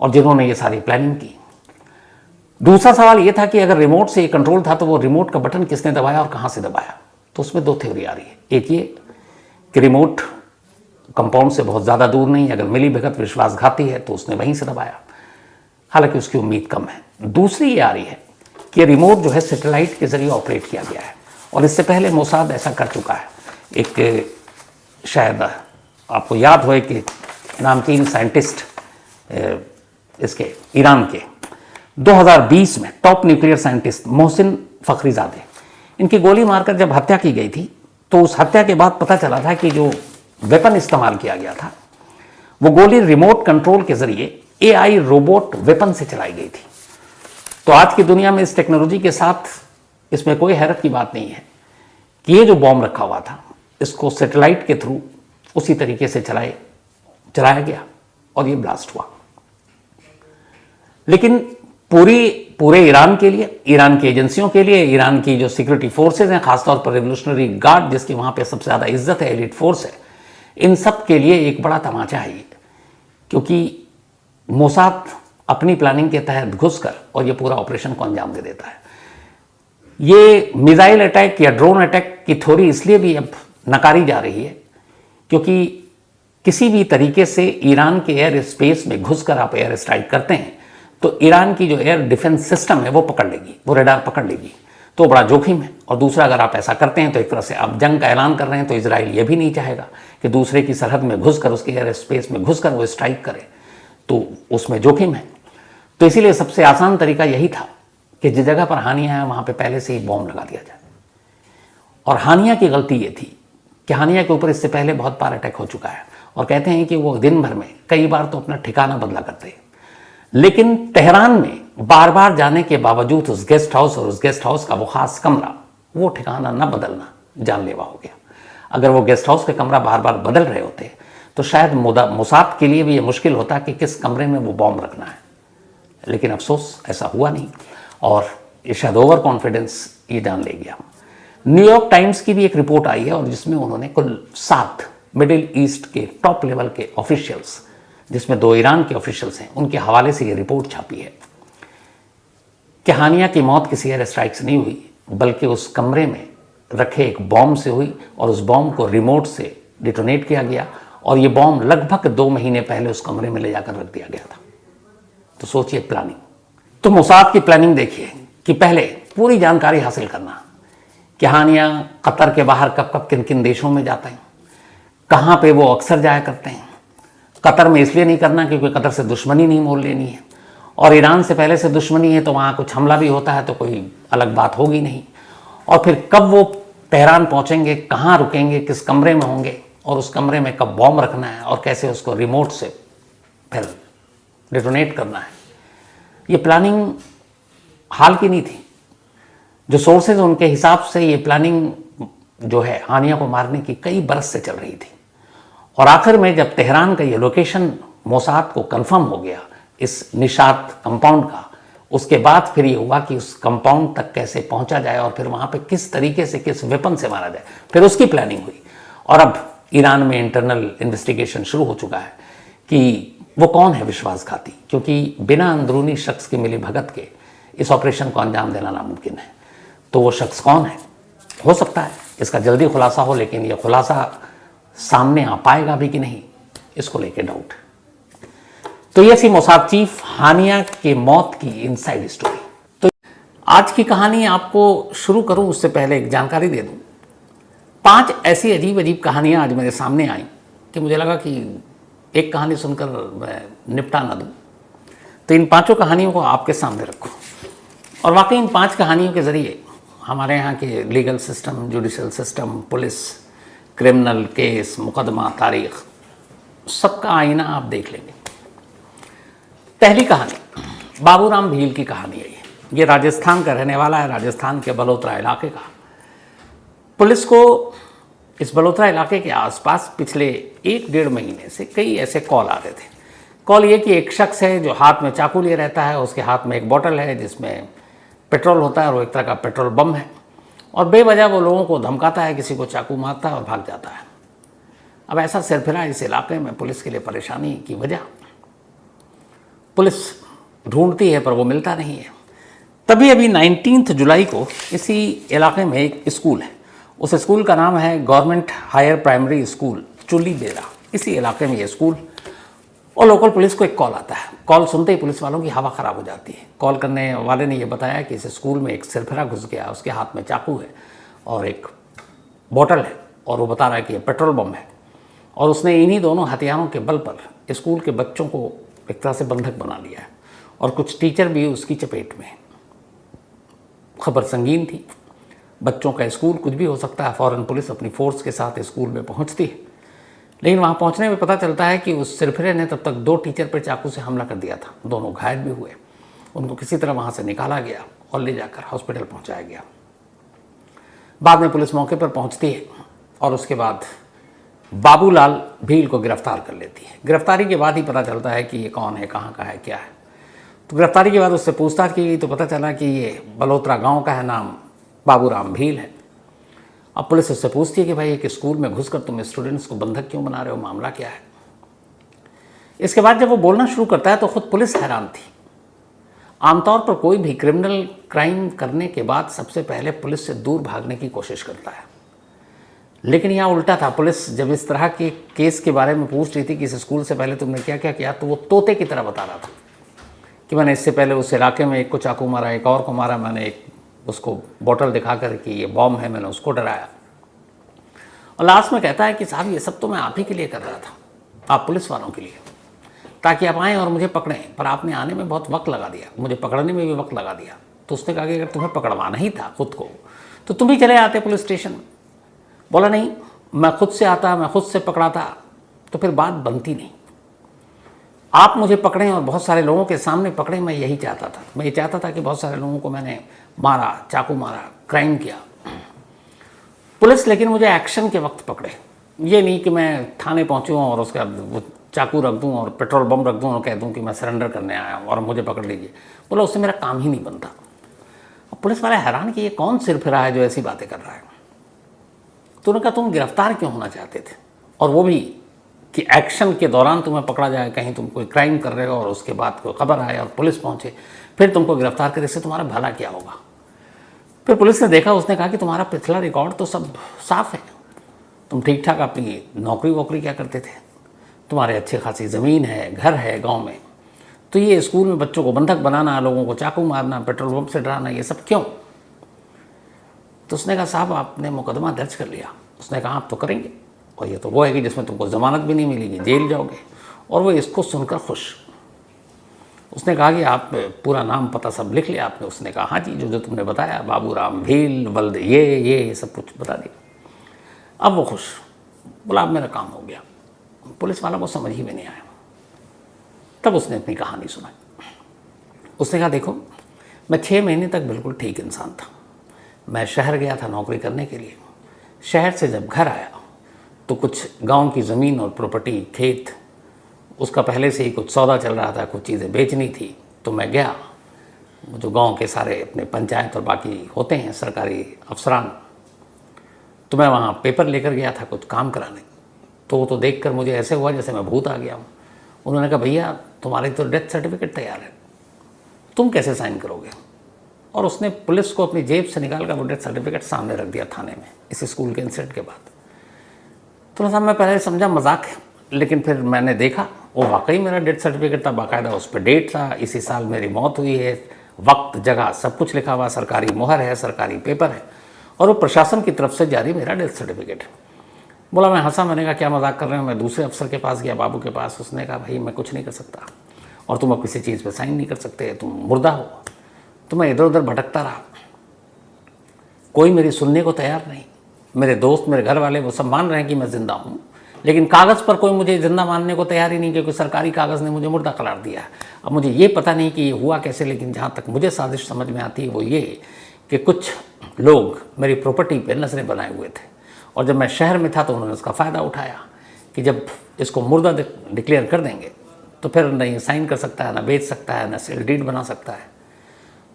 और जिन्होंने ये सारी प्लानिंग की। दूसरा सवाल ये था कि अगर रिमोट से ये कंट्रोल था तो वो रिमोट का बटन किसने दबाया और कहाँ से दबाया? तो उसमें दो थ्योरी आ रही है। एक ये कि रिमोट कंपाउंड से बहुत ज़्यादा दूर नहीं, अगर मिली भगत विश्वासघाती है तो उसने वहीं से दबाया, हालांकि उसकी उम्मीद कम है। दूसरी ये आ रही है कि रिमोट जो है सैटेलाइट के जरिए ऑपरेट किया गया है, और इससे पहले मोसाद ऐसा कर चुका है। एक शायद आपको याद हो कि नामचीन साइंटिस्ट इसके ईरान के 2020 में top nuclear scientist Mohsin Fakhrizadeh, इनकी गोली मारकर जब हत्या की गई थी, तो उस हत्या के बाद पता चला था कि जो वेपन इस्तेमाल किया गया था वो गोली रिमोट कंट्रोल के जरिए एआई रोबोट वेपन से चलाई गई थी। तो आज की दुनिया में इस टेक्नोलॉजी के साथ इसमें कोई हैरत की बात नहीं है कि ये जो बॉम्ब रखा हुआ था इसको सैटेलाइट के थ्रू उसी तरीके से चलाया गया और ये ब्लास्ट हुआ। लेकिन पूरे ईरान के लिए, ईरान की एजेंसियों के लिए, ईरान की जो सिक्योरिटी फोर्सेज हैं, खासतौर पर रेवोल्यूशनरी गार्ड जिसकी वहाँ पे सबसे ज़्यादा इज्जत है, एलिट फोर्स है, इन सब के लिए एक बड़ा तमाचा है ये, क्योंकि मोसाद अपनी प्लानिंग के तहत घुसकर और ये पूरा ऑपरेशन को अंजाम दे देता है। ये मिसाइल अटैक या ड्रोन अटैक की थ्योरी इसलिए भी अब नकारी जा रही है क्योंकि किसी भी तरीके से ईरान के एयर स्पेस में घुसकर आप एयर स्ट्राइक करते हैं तो ईरान की जो एयर डिफेंस सिस्टम है वो पकड़ लेगी, वो रडार पकड़ लेगी, तो बड़ा जोखिम है। और दूसरा, अगर आप ऐसा करते हैं तो एक तरह से आप जंग का ऐलान कर रहे हैं, तो इजराइल ये भी नहीं चाहेगा कि दूसरे की सरहद में घुसकर, उसके एयर स्पेस में घुसकर वो स्ट्राइक करे, तो उसमें जोखिम है। तो इसीलिए सबसे आसान तरीका यही था कि जिस जगह पर हानिया है वहाँ पर पहले से ही बॉम्ब लगा दिया जाए। और हानिया की गलती ये थी कि हानिया के ऊपर इससे पहले बहुत बार अटैक हो चुका है, और कहते हैं कि वो दिन भर में कई बार तो अपना ठिकाना बदला करते हैं। लेकिन तेहरान में बार बार जाने के बावजूद उस गेस्ट हाउस और उस गेस्ट हाउस का वो खास कमरा, वो ठिकाना न बदलना जानलेवा हो गया। अगर वो गेस्ट हाउस का कमरा बार बार बदल रहे होते तो शायद मोसाद के लिए भी ये मुश्किल होता कि किस कमरे में वो बॉम्ब रखना है। लेकिन अफसोस ऐसा हुआ नहीं, और ये शायद ओवर कॉन्फिडेंस ये जान ले गया। न्यूयॉर्क टाइम्स की भी एक रिपोर्ट आई है, और जिसमें उन्होंने कुल 7 मिडिल ईस्ट के टॉप लेवल के ऑफिशियल्स, जिसमें 2 ईरान के ऑफिशियल्स हैं, उनके हवाले से ये रिपोर्ट छापी है कि हानिया की मौत किसी एयर स्ट्राइक से नहीं हुई, बल्कि उस कमरे में रखे एक बॉम्ब से हुई, और उस बॉम्ब को रिमोट से डिटोनेट किया गया, और ये बॉम्ब लगभग 2 महीने पहले उस कमरे में ले जाकर रख दिया गया था। तो सोचिए प्लानिंग। तो मोसाद की प्लानिंग देखिए कि पहले पूरी जानकारी हासिल करना कि हानिया कतर के बाहर कब कब किन किन देशों में जाते हैं, कहाँ पे वो अक्सर जाया करते हैं। कतर में इसलिए नहीं करना क्योंकि कतर से दुश्मनी नहीं मोल लेनी है, और ईरान से पहले से दुश्मनी है, तो वहाँ कुछ हमला भी होता है तो कोई अलग बात होगी नहीं। और फिर कब वो तेहरान पहुँचेंगे, कहाँ रुकेंगे, किस कमरे में होंगे, और उस कमरे में कब बॉम्ब रखना है, और कैसे उसको रिमोट से फिर डिटोनेट करना है। ये प्लानिंग हाल की नहीं थी। जो सोर्सेज उनके हिसाब से ये प्लानिंग जो है हानिया को मारने की कई बरस से चल रही थी, और आखिर में जब तेहरान का ये लोकेशन मोसाद को कंफर्म हो गया इस निशात कंपाउंड का, उसके बाद फिर ये हुआ कि उस कंपाउंड तक कैसे पहुंचा जाए और फिर वहाँ पे किस तरीके से, किस वेपन से मारा जाए, फिर उसकी प्लानिंग हुई। और अब ईरान में इंटरनल इन्वेस्टिगेशन शुरू हो चुका है कि वो कौन है विश्वासघाती, क्योंकि बिना अंदरूनी शख्स की मिली भगत के इस ऑपरेशन को अंजाम देना नामुमकिन है। तो वो शख्स कौन है? हो सकता है इसका जल्दी खुलासा हो, लेकिन यह खुलासा सामने आ पाएगा भी कि नहीं, इसको लेके डाउट। तो ये थी मोसाद चीफ हानिया के मौत की इनसाइड स्टोरी। तो आज की कहानी आपको शुरू करूं उससे पहले एक जानकारी दे दूं। 5 ऐसी अजीब अजीब कहानियां आज मेरे सामने आई कि मुझे लगा कि एक कहानी सुनकर मैं निपटा ना दूं, तो इन 5 कहानियों को आपके सामने रखूं। और वाकई इन 5 कहानियों के जरिए हमारे यहाँ के legal system, judicial system, police, criminal case, मुकदमा, तारीख, सबका आईना आप देख लेंगे। पहली कहानी बाबूराम भील की कहानी है। ये राजस्थान का रहने वाला है, राजस्थान के बलोत्रा इलाके का। पुलिस को इस बलोत्रा इलाके के आसपास पिछले 1-1.5 महीने से कई ऐसे कॉल आ रहे थे। कॉल ये कि एक शख्स है जो हाथ में चाकू लिए रहता है, उसके हाथ में एक बोतल है जिसमें पेट्रोल होता है और वो एक तरह का पेट्रोल बम है, और बेवजह वो लोगों को धमकाता है, किसी को चाकू मारता है और भाग जाता है। अब ऐसा सिरफिरा इस इलाके में पुलिस के लिए परेशानी की वजह, पुलिस ढूंढती है पर वो मिलता नहीं है। तभी अभी 19 जुलाई को इसी इलाके में एक स्कूल है, उस स्कूल का नाम है गवर्नमेंट हायर प्राइमरी स्कूल चुल्ली बेरा, इसी इलाके में ये स्कूल। और लोकल पुलिस को एक कॉल आता है। कॉल सुनते ही पुलिस वालों की हवा ख़राब हो जाती है। कॉल करने वाले ने ये बताया कि इस स्कूल में एक सिरफिरा घुस गया, उसके हाथ में चाकू है और एक बोतल है, और वो बता रहा है कि ये पेट्रोल बम है, और उसने इन्हीं दोनों हथियारों के बल पर स्कूल के बच्चों को एक तरह से बंधक बना लिया है, और कुछ टीचर भी उसकी चपेट में। खबर संगीन थी, बच्चों का स्कूल, कुछ भी हो सकता है। फ़ौरन पुलिस अपनी फोर्स के साथ स्कूल में पहुंचती है, लेकिन वहां पहुंचने में पता चलता है कि उस सिरफिरे ने तब तक 2 टीचर पर चाकू से हमला कर दिया था। दोनों घायल भी हुए। उनको किसी तरह वहां से निकाला गया और ले जाकर हॉस्पिटल पहुंचाया गया। बाद में पुलिस मौके पर पहुंचती है और उसके बाद बाबूलाल भील को गिरफ्तार कर लेती है। गिरफ्तारी के बाद ही पता चलता है कि ये कौन है, कहाँ का है, क्या है। तो गिरफ्तारी के बाद उससे पूछताछ की गई तो पता चला कि ये बलोत्रा गांव का है, नाम बाबूराम भील है। अब पुलिस उससे पूछती है कि भाई एक स्कूल में घुसकर तुम स्टूडेंट्स को बंधक क्यों बना रहे हो, मामला क्या है। इसके बाद जब वो बोलना शुरू करता है तो खुद पुलिस हैरान थी। आमतौर पर कोई भी क्रिमिनल क्राइम करने के बाद सबसे पहले पुलिस से दूर भागने की कोशिश करता है, लेकिन यहाँ उल्टा था। पुलिस जब इस तरह के केस के बारे में पूछ रही थी कि इस स्कूल से पहले तुमने क्या क्या किया, तो वो तोते की तरह बता रहा था कि मैंने इससे पहले उस इलाके में एक को चाकू मारा, एक और को मारा, मैंने एक उसको बोतल दिखाकर कि ये बॉम्ब है, मैंने उसको डराया। और लास्ट में कहता है कि साहब ये सब तो मैं आप ही के लिए कर रहा था, आप पुलिस वालों के लिए, ताकि आप आएँ और मुझे पकड़ें, पर आपने आने में बहुत वक्त लगा दिया, मुझे पकड़ने में भी वक्त लगा दिया। तो उसने कहा कि अगर तुम्हें पकड़वाना ही था खुद को तो तुम ही चले आते पुलिस स्टेशन। बोला नहीं, मैं खुद से आता, मैं खुद से पकड़ाता तो फिर बात बनती नहीं। आप मुझे पकड़ें और बहुत सारे लोगों के सामने पकड़ें, मैं यही चाहता था। मैं ये चाहता था कि बहुत सारे लोगों को मैंने मारा, चाकू मारा, क्राइम किया। पुलिस लेकिन मुझे एक्शन के वक्त पकड़े, ये नहीं कि मैं थाने पहुंचूं और उसका वो चाकू रख दूं और पेट्रोल बम रख दूं और कह दूं कि मैं सरेंडर करने आया हूं और मुझे पकड़ लीजिए। बोला उससे मेरा काम ही नहीं बनता। अब पुलिस वाले हैरान कि ये कौन सिरफिरा है जो ऐसी बातें कर रहा है। तो उन्होंने कहा तुम गिरफ्तार क्यों होना चाहते थे, और वो भी कि एक्शन के दौरान तुम्हें पकड़ा जाए, कहीं तुम कोई क्राइम कर रहे हो और उसके बाद कोई खबर आए और पुलिस पहुंचे फिर तुमको गिरफ्तार करे, इससे तुम्हारा भला क्या होगा। फिर पुलिस ने देखा, उसने कहा कि तुम्हारा पिछला रिकॉर्ड तो सब साफ है, तुम ठीक ठाक अपनी नौकरी वोकरी क्या करते थे, तुम्हारे अच्छे खासी ज़मीन है, घर है गांव में, तो ये स्कूल में बच्चों को बंधक बनाना, लोगों को चाकू मारना, पेट्रोल पंप से डराना, ये सब क्यों। तो उसने कहा साहब आपने मुकदमा दर्ज कर लिया। उसने कहा आप तो करेंगे, और ये तो वो है कि जिसमें तुमको ज़मानत भी नहीं मिलेगी, जेल जाओगे। और वो इसको सुनकर खुश। उसने कहा कि आप पूरा नाम पता सब लिख लिया आपने। उसने कहा हाँ जी, जो तुमने बताया, बाबूराम भील, बल्द ये सब कुछ बता दिया। अब वो खुश, बोला अब मेरा काम हो गया। पुलिस वालों को समझ ही में नहीं आया। तब उसने अपनी कहानी सुनाई। उसने कहा देखो, मैं 6 महीने तक बिल्कुल ठीक इंसान था। मैं शहर गया था नौकरी करने के लिए। शहर से जब घर आया तो कुछ गांव की ज़मीन और प्रॉपर्टी, खेत, उसका पहले से ही कुछ सौदा चल रहा था, कुछ चीज़ें बेचनी थी। तो मैं गया, जो गांव के सारे अपने पंचायत और बाकी होते हैं सरकारी अफसरान, तो मैं वहाँ पेपर लेकर गया था कुछ काम कराने। तो वो तो देखकर मुझे ऐसे हुआ जैसे मैं भूत आ गया हूँ। उन्होंने कहा भैया तुम्हारी तो डेथ सर्टिफिकेट तैयार है, तुम कैसे साइन करोगे। और उसने पुलिस को अपनी जेब से निकाल कर वो डेथ सर्टिफिकेट सामने रख दिया थाने में, इस स्कूल के इंसिडेंट के बाद। तो साहब मैं पहले समझा मजाक है, लेकिन फिर मैंने देखा वो वाकई मेरा डेथ सर्टिफिकेट था, बाकायदा उस पर डेट था, इसी साल मेरी मौत हुई है, वक्त जगह सब कुछ लिखा हुआ, सरकारी मोहर है, सरकारी पेपर है, और वो प्रशासन की तरफ से जारी मेरा डेथ सर्टिफिकेट है। बोला मैं हंसा, मैंने कहा क्या मजाक कर रहे हो। मैं दूसरे अफसर के पास गया, बाबू के पास। उसने कहा भाई मैं कुछ नहीं कर सकता, और तुम अब किसी चीज़ पे साइन नहीं कर सकते, तुम मुर्दा हो। तो मैं इधर उधर भटकता रहा, कोई मेरी सुनने को तैयार नहीं। मेरे दोस्त, मेरे घर वाले, वो सब मान रहे हैं कि मैं ज़िंदा हूँ, लेकिन कागज़ पर कोई मुझे ज़िंदा मानने को तैयार ही नहीं, क्योंकि सरकारी कागज़ ने मुझे मुर्दा करार दिया है। अब मुझे ये पता नहीं कि ये हुआ कैसे, लेकिन जहाँ तक मुझे साजिश समझ में आती है वो ये कि कुछ लोग मेरी प्रॉपर्टी पे नजरें बनाए हुए थे, और जब मैं शहर में था तो उन्होंने उसका फ़ायदा उठाया कि जब इसको मुर्दा डिक्लेयर कर देंगे तो फिर न ये साइन कर सकता है, ना बेच सकता है, ना सेल डीड बना सकता है।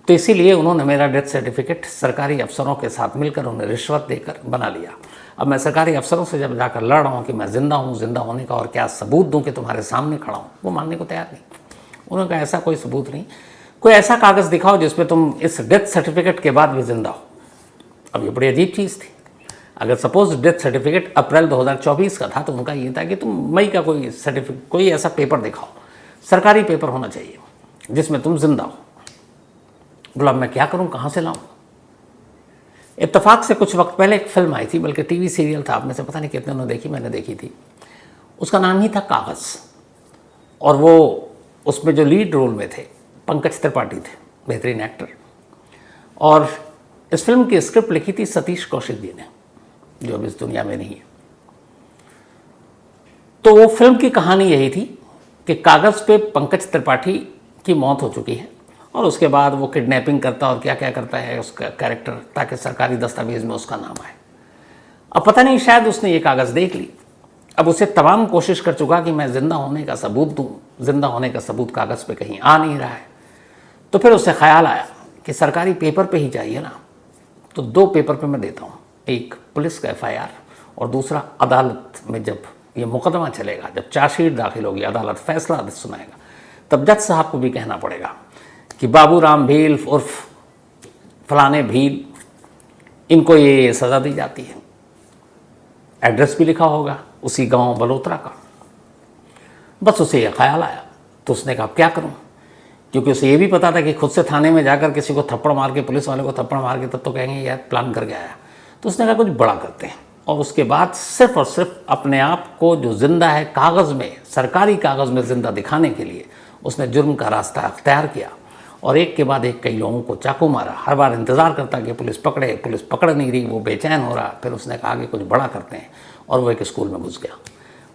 तो इसीलिए उन्होंने मेरा डेथ सर्टिफिकेट सरकारी अफसरों के साथ मिलकर उन्हें रिश्वत देकर बना लिया। अब मैं सरकारी अफसरों से जब जाकर लड़ रहा हूँ कि मैं ज़िंदा हूँ, ज़िंदा होने का और क्या सबूत दूँ कि तुम्हारे सामने खड़ा हूँ, वो मानने को तैयार नहीं। उन्होंने कहा ऐसा कोई सबूत नहीं, कोई ऐसा कागज़ दिखाओ जिसमें तुम इस डेथ सर्टिफिकेट के बाद भी ज़िंदा हो। अब ये बड़ी अजीब चीज़ थी। अगर सपोज डेथ सर्टिफिकेट अप्रैल 2024 का था तो उनका ये था कि तुम मई का कोई सर्टिफिकेट, कोई ऐसा पेपर दिखाओ, सरकारी पेपर होना चाहिए जिसमें तुम जिंदा हो। बोला मैं क्या करूं, कहां से लाऊं। इत्तेफाक से कुछ वक्त पहले एक फिल्म आई थी, बल्कि टीवी सीरियल था, आप में से पता नहीं कितने ने देखी, मैंने देखी थी। उसका नाम ही था कागज़, और वो उसमें जो लीड रोल में थे पंकज त्रिपाठी थे, बेहतरीन एक्टर। और इस फिल्म की स्क्रिप्ट लिखी थी सतीश कौशिक जी ने, जो अब इस दुनिया में नहीं है। तो वो फिल्म की कहानी यही थी कि कागज़ पे पंकज त्रिपाठी की मौत हो चुकी है और उसके बाद वो किडनैपिंग करता और क्या क्या करता है उसका कैरेक्टर, ताकि सरकारी दस्तावेज में उसका नाम आए। अब पता नहीं, शायद उसने ये कागज़ देख ली। अब उसे तमाम कोशिश कर चुका कि मैं ज़िंदा होने का सबूत दूँ, ज़िंदा होने का सबूत कागज़ पे कहीं आ नहीं रहा है। तो फिर उसे ख्याल आया कि सरकारी पेपर पे ही चाहिए ना, तो 2 पेपर पे मैं देता हूँ, एक पुलिस का FIR और दूसरा अदालत में जब ये मुकदमा चलेगा, जब चार्जशीट दाखिल होगी, अदालत फैसला सुनाएगा, तब जज साहब को भी कहना पड़ेगा कि बाबूराम भील उर्फ फलाने भील, इनको ये सज़ा दी जाती है। एड्रेस भी लिखा होगा उसी गांव बलोत्रा का। बस उसे यह ख्याल आया तो उसने कहा क्या करूं, क्योंकि उसे ये भी पता था कि खुद से थाने में जाकर किसी को थप्पड़ मार के, पुलिस वाले को थप्पड़ मार के, तब तो कहेंगे यार प्लान करके आया। तो उसने कहा कुछ बड़ा करते हैं, और उसके बाद सिर्फ और सिर्फ अपने आप को जो जिंदा है कागज़ में, सरकारी कागज़ में जिंदा दिखाने के लिए उसने जुर्म का रास्ता अख्तियार किया और एक के बाद एक कई लोगों को चाकू मारा। हर बार इंतज़ार करता कि पुलिस पकड़े, पुलिस पकड़ नहीं रही, वो बेचैन हो रहा। फिर उसने कहा कि कुछ बड़ा करते हैं, और वो एक स्कूल में घुस गया।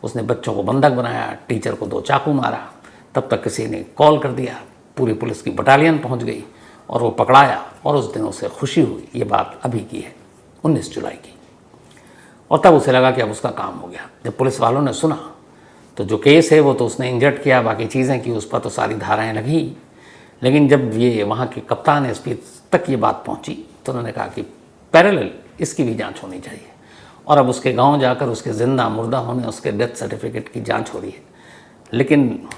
उसने बच्चों को बंधक बनाया, टीचर को 2 चाकू मारा। तब तक किसी ने कॉल कर दिया, पूरी पुलिस की बटालियन पहुंच गई और वो पकड़ाया, और उस दिन उसे खुशी हुई। ये बात अभी की है, 19 जुलाई की। और तब उसे लगा कि अब उसका काम हो गया। जब पुलिस वालों ने सुना तो जो केस है वो तो उसने इंजर्ड किया, बाकी चीज़ें की, उस पर तो सारी धाराएँ लगी। लेकिन जब ये वहाँ के कप्तान SP तक ये बात पहुँची तो उन्होंने कहा कि पैरेलल इसकी भी जांच होनी चाहिए। और अब उसके गांव जाकर उसके ज़िंदा मुर्दा होने, उसके डेथ सर्टिफिकेट की जांच हो रही है। लेकिन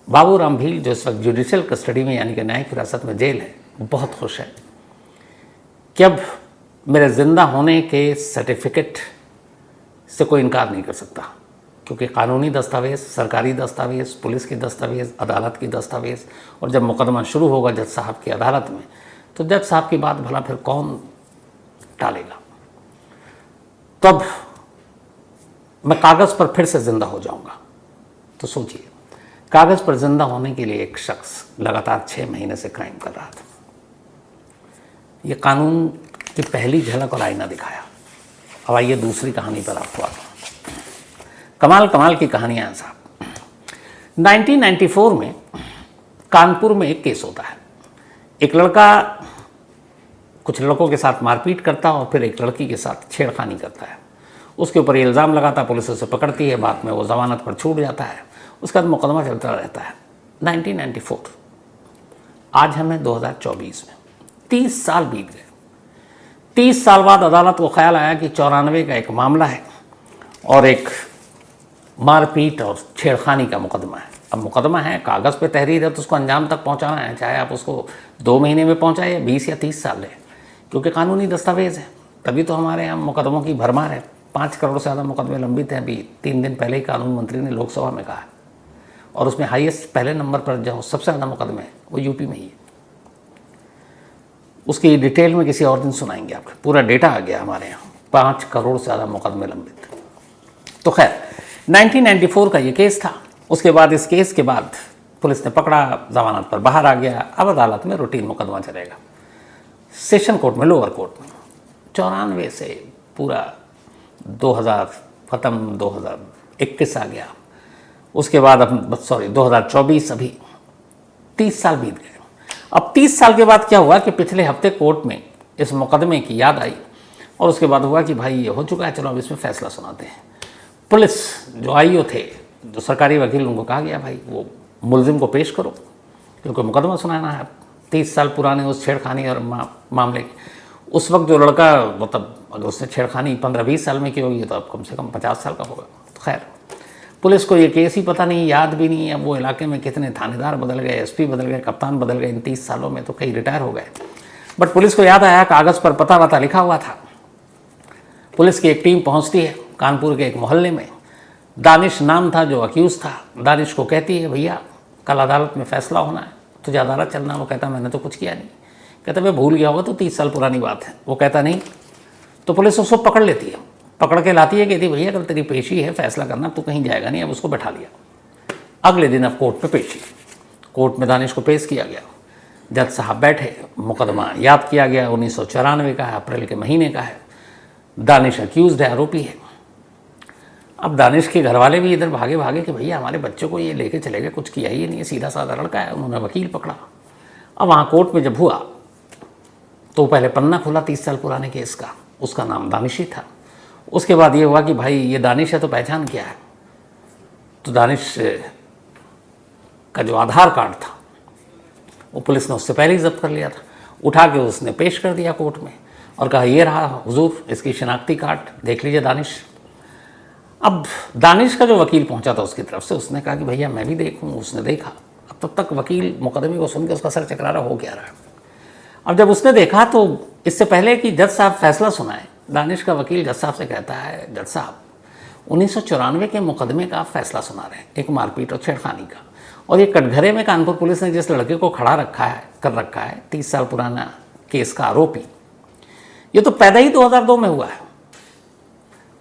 बाबूराम भील जो इस वक्त जुडिशियल कस्टडी में यानी कि न्यायिक हिरासत में जेल है, वो बहुत खुश है कि अब मेरे ज़िंदा होने के सर्टिफिकेट से कोई इनकार नहीं कर सकता, क्योंकि कानूनी दस्तावेज़, सरकारी दस्तावेज़, पुलिस की दस्तावेज़, अदालत की दस्तावेज़, और जब मुकदमा शुरू होगा जज साहब की अदालत में, तो जज साहब की बात भला फिर कौन टालेगा। तब मैं कागज़ पर फिर से ज़िंदा हो जाऊंगा। तो सोचिए, कागज़ पर ज़िंदा होने के लिए एक शख्स लगातार 6 महीने से क्राइम कर रहा था। ये कानून की पहली झलक और आईना दिखाया। अब आइए दूसरी कहानी पर आपको आता हूँ। कमाल की कहानियाँ हैं साहब। 1994 में कानपुर में एक केस होता है। एक लड़का कुछ लड़कों के साथ मारपीट करता और फिर एक लड़की के साथ छेड़खानी करता है। उसके ऊपर ये इल्ज़ाम लगाता, पुलिस उसे पकड़ती है, बाद में वो ज़मानत पर छूट जाता है। उसके बाद मुकदमा चलता रहता है। 1994, आज हमें 2024 में 30 साल बीत गए। 30 साल बाद अदालत को ख्याल आया कि 94 का एक मामला है और एक मारपीट और छेड़खानी का मुकदमा है। अब मुकदमा है, कागज़ पे तहरीर है, तो उसको अंजाम तक पहुंचाना है, चाहे आप उसको 2 महीने में पहुंचाए या 20 या 30 साल ले, क्योंकि कानूनी दस्तावेज़ है। तभी तो हमारे यहाँ मुकदमों की भरमार है। 5 करोड़ से ज़्यादा मुकदमे लंबित हैं। अभी 3 दिन पहले ही कानून मंत्री ने लोकसभा में कहा है, और उसमें हाईएस्ट पहले नंबर पर जो सबसे ज़्यादा मुकदमे हैं वो यूपी में ही है। उसकी डिटेल में किसी और दिन सुनाएंगे आपको, पूरा डेटा आ गया हमारे यहाँ, 5 करोड़ से ज़्यादा मुकदमे लंबित। तो खैर 1994 का ये केस था। उसके बाद इस केस के बाद पुलिस ने पकड़ा, ज़मानत पर बाहर आ गया। अब अदालत में रूटीन मुकदमा चलेगा, सेशन कोर्ट में, लोअर कोर्ट में। 94 से पूरा 2000 ख़त्म, 2021 आ गया। उसके बाद अब 2024, अभी 30 साल बीत गए। अब 30 साल के बाद क्या हुआ कि पिछले हफ्ते कोर्ट में इस मुकदमे की याद आई, और उसके बाद हुआ कि भाई ये हो चुका है, चलो अब इसमें फैसला सुनाते हैं। पुलिस जो IO थे, जो सरकारी वकील, उनको कहा गया भाई वो मुलजिम को पेश करो, क्योंकि मुकदमा सुनाना है 30 साल पुराने उस छेड़खानी और मामले के। उस वक्त जो लड़का, मतलब अगर उसने छेड़खानी 15-20 साल में की होगी तो अब कम से कम 50 साल का होगा। तो खैर पुलिस को ये केस ही पता नहीं, याद भी नहीं है। अब वो इलाके में कितने थानेदार बदल गए, SP बदल गए, कप्तान बदल गए इन 30 सालों में, तो कई रिटायर हो गए। बट पुलिस को याद आया कागज़ पर पता वता लिखा हुआ था। पुलिस की एक टीम पहुंचती है कानपुर के एक मोहल्ले में। दानिश नाम था जो अक्यूज़ था। दानिश को कहती है भैया कल अदालत में फैसला होना है, तुझे अदालत चलना। वो कहता मैंने तो कुछ किया नहीं। कहता मैं भूल गया होगा, तो 30 साल पुरानी बात है। वो कहता नहीं। तो पुलिस उसको पकड़ लेती है, पकड़ के लाती है, कहती भैया कल तेरी पेशी है, फैसला करना, तू कहीं जाएगा नहीं। अब उसको बैठा लिया। अगले दिन अब कोर्ट में पेशी। कोर्ट में दानिश को पेश किया गया। जज साहब बैठे, मुकदमा याद किया गया, 1994 का है, अप्रैल के महीने का है। दानिश अक्यूज़ड है, आरोपी है। अब दानिश के घर वाले भी इधर भागे भागे कि भैया हमारे बच्चों को ये लेके चले गए, कुछ किया ही नहीं है, सीधा साधा लड़का है। उन्होंने वकील पकड़ा। अब वहाँ कोर्ट में जब हुआ तो पहले पन्ना खुला 30 साल पुराने केस का, उसका नाम दानिश ही था। उसके बाद ये हुआ कि भाई ये दानिश है तो पहचान क्या है। तो दानिश का जो आधार कार्ड था वो पुलिस ने उससे पहले ही जब्त कर लिया था। उठा के उसने पेश कर दिया कोर्ट में और कहा ये रहा हुजूर इसकी शनाख्ती कार्ड, देख लीजिए दानिश। अब दानिश का जो वकील पहुंचा था उसकी तरफ से, उसने कहा कि भैया मैं भी देखूं। उसने देखा। अब तब तक वकील मुकदमे को सुनकर उसका सर चकरा रहा, हो क्या रहा है। अब जब उसने देखा तो इससे पहले कि जज साहब फैसला सुनाए, दानिश का वकील जज साहब से कहता है जज साहब 1994 के मुकदमे का आप फैसला सुना रहे हैं, एक मारपीट और छेड़खानी का, और ये कटघरे में कानपुर पुलिस ने जिस लड़के को खड़ा कर रखा है 30 साल पुराना केस का आरोपी, ये तो पैदा ही 2002 में हुआ है।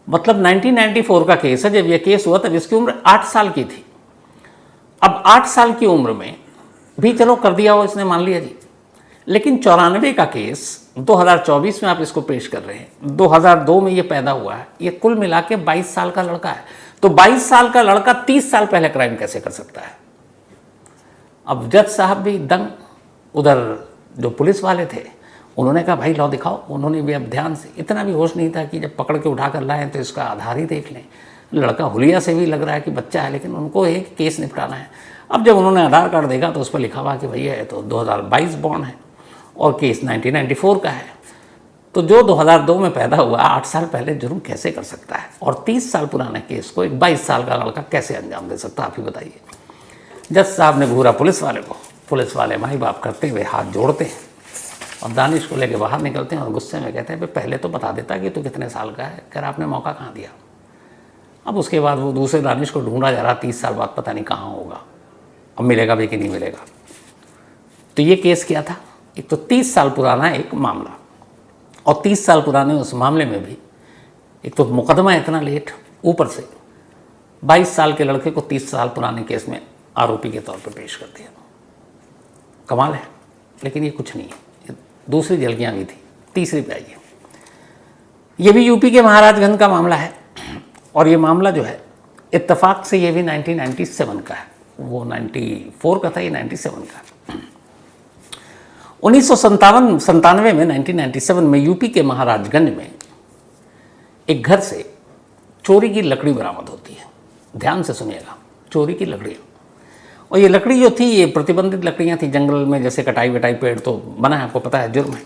मतलब 1994 का केस है। जब ये केस हुआ तब इसकी उम्र 8 साल की थी। अब 8 साल की उम्र में भी चलो कर दिया हो इसने, मान लिया जी। लेकिन 94 का केस 2024 में आप इसको पेश कर रहे हैं, 2002 में ये पैदा हुआ है। ये कुल मिला के 22 साल का लड़का है। तो 22 साल का लड़का 30 साल पहले क्राइम कैसे कर सकता है। अब जज साहब भी दंग। उधर जो पुलिस वाले थे उन्होंने कहा भाई लॉ दिखाओ। उन्होंने भी अब ध्यान से, इतना भी होश नहीं था कि जब पकड़ के उठा कर लाएं तो इसका आधार ही देख लें। लड़का हुलिया से भी लग रहा है कि बच्चा है, लेकिन उनको एक केस निपटाना है। अब जब उन्होंने आधार कार्ड देखा तो उस पर लिखा हुआ कि भैया ये तो 2022 बॉर्न है और केस 1994 का है। तो जो 2002 में पैदा हुआ 8 साल पहले जुर्म कैसे कर सकता है, और 30 साल पुराने केस को एक 22 साल का लड़का कैसे अंजाम दे सकता है, आप ही बताइए। जज साहब ने घूरा पुलिस वाले को। पुलिस वाले माई बाप करते हुए हाथ जोड़ते हैं और दानिश को लेके बाहर निकलते हैं और गुस्से में कहते हैं पहले तो बता देता कि तू कितने साल का है। कह रहा आपने मौका कहाँ दिया। अब उसके बाद वो दूसरे दानिश को ढूंढा जा रहा, 30 साल बाद पता नहीं कहाँ होगा, अब मिलेगा भी कि नहीं मिलेगा। तो ये केस क्या था, एक तो 30 साल पुराना एक मामला, और 30 साल पुराने उस मामले में भी एक तो मुकदमा इतना लेट, ऊपर से 22 साल के लड़के को 30 साल पुराने केस में आरोपी के तौर पर पेश कर दिया। कमाल है। लेकिन ये कुछ नहीं है, दूसरी झलकियाँ भी थी। तीसरी पे आइए। ये भी यूपी के महाराजगंज का मामला है, और ये मामला जो है इत्तेफाक से ये भी 1997 का है। वो 94 का था, ये 97 का। 1997 में 1997 में यूपी के महाराजगंज में एक घर से चोरी की लकड़ी बरामद होती है। ध्यान से सुनिएगा, चोरी की लकड़ी। और ये लकड़ी जो थी ये प्रतिबंधित लकड़ियाँ थी, जंगल में जैसे कटाई वटाई पेड़ तो बना है, आपको पता है, जुर्म है।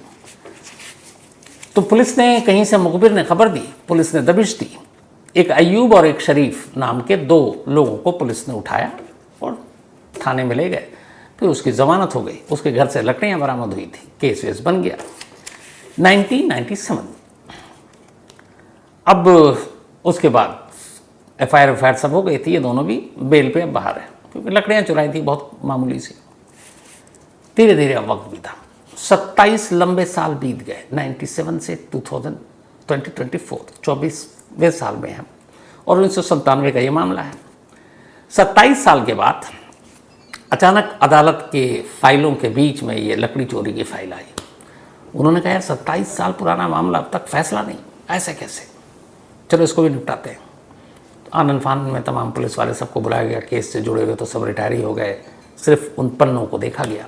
तो पुलिस ने कहीं से मुखबिर ने खबर दी, पुलिस ने दबिश दी। एक अयूब और एक शरीफ नाम के 2 लोगों को पुलिस ने उठाया और थाने में ले गए। फिर उसकी जमानत हो गई, उसके घर से लकड़ियाँ बरामद हुई थी, केस वेस बन गया। 1997 अब उसके बाद FIR सब हो गई थी। ये दोनों भी बेल पे अब बाहर है, क्योंकि लकड़ियाँ चुराई थी बहुत मामूली सी। धीरे धीरे अब वक्त बीता, 27 लंबे साल बीत गए। 97 से 2024 24वें साल में हम, और 1997 का ये मामला है। 27 साल के बाद अचानक अदालत के फाइलों के बीच में ये लकड़ी चोरी की फाइल आई। उन्होंने कहा यार 27 साल पुराना मामला, अब तक फैसला नहीं, ऐसे कैसे, चलो इसको भी निपटाते हैं। आनंद फानंद में तमाम पुलिस वाले सबको बुलाया गया, केस से जुड़े हुए तो सब रिटायर ही हो गए, सिर्फ उन पन्नों को देखा गया।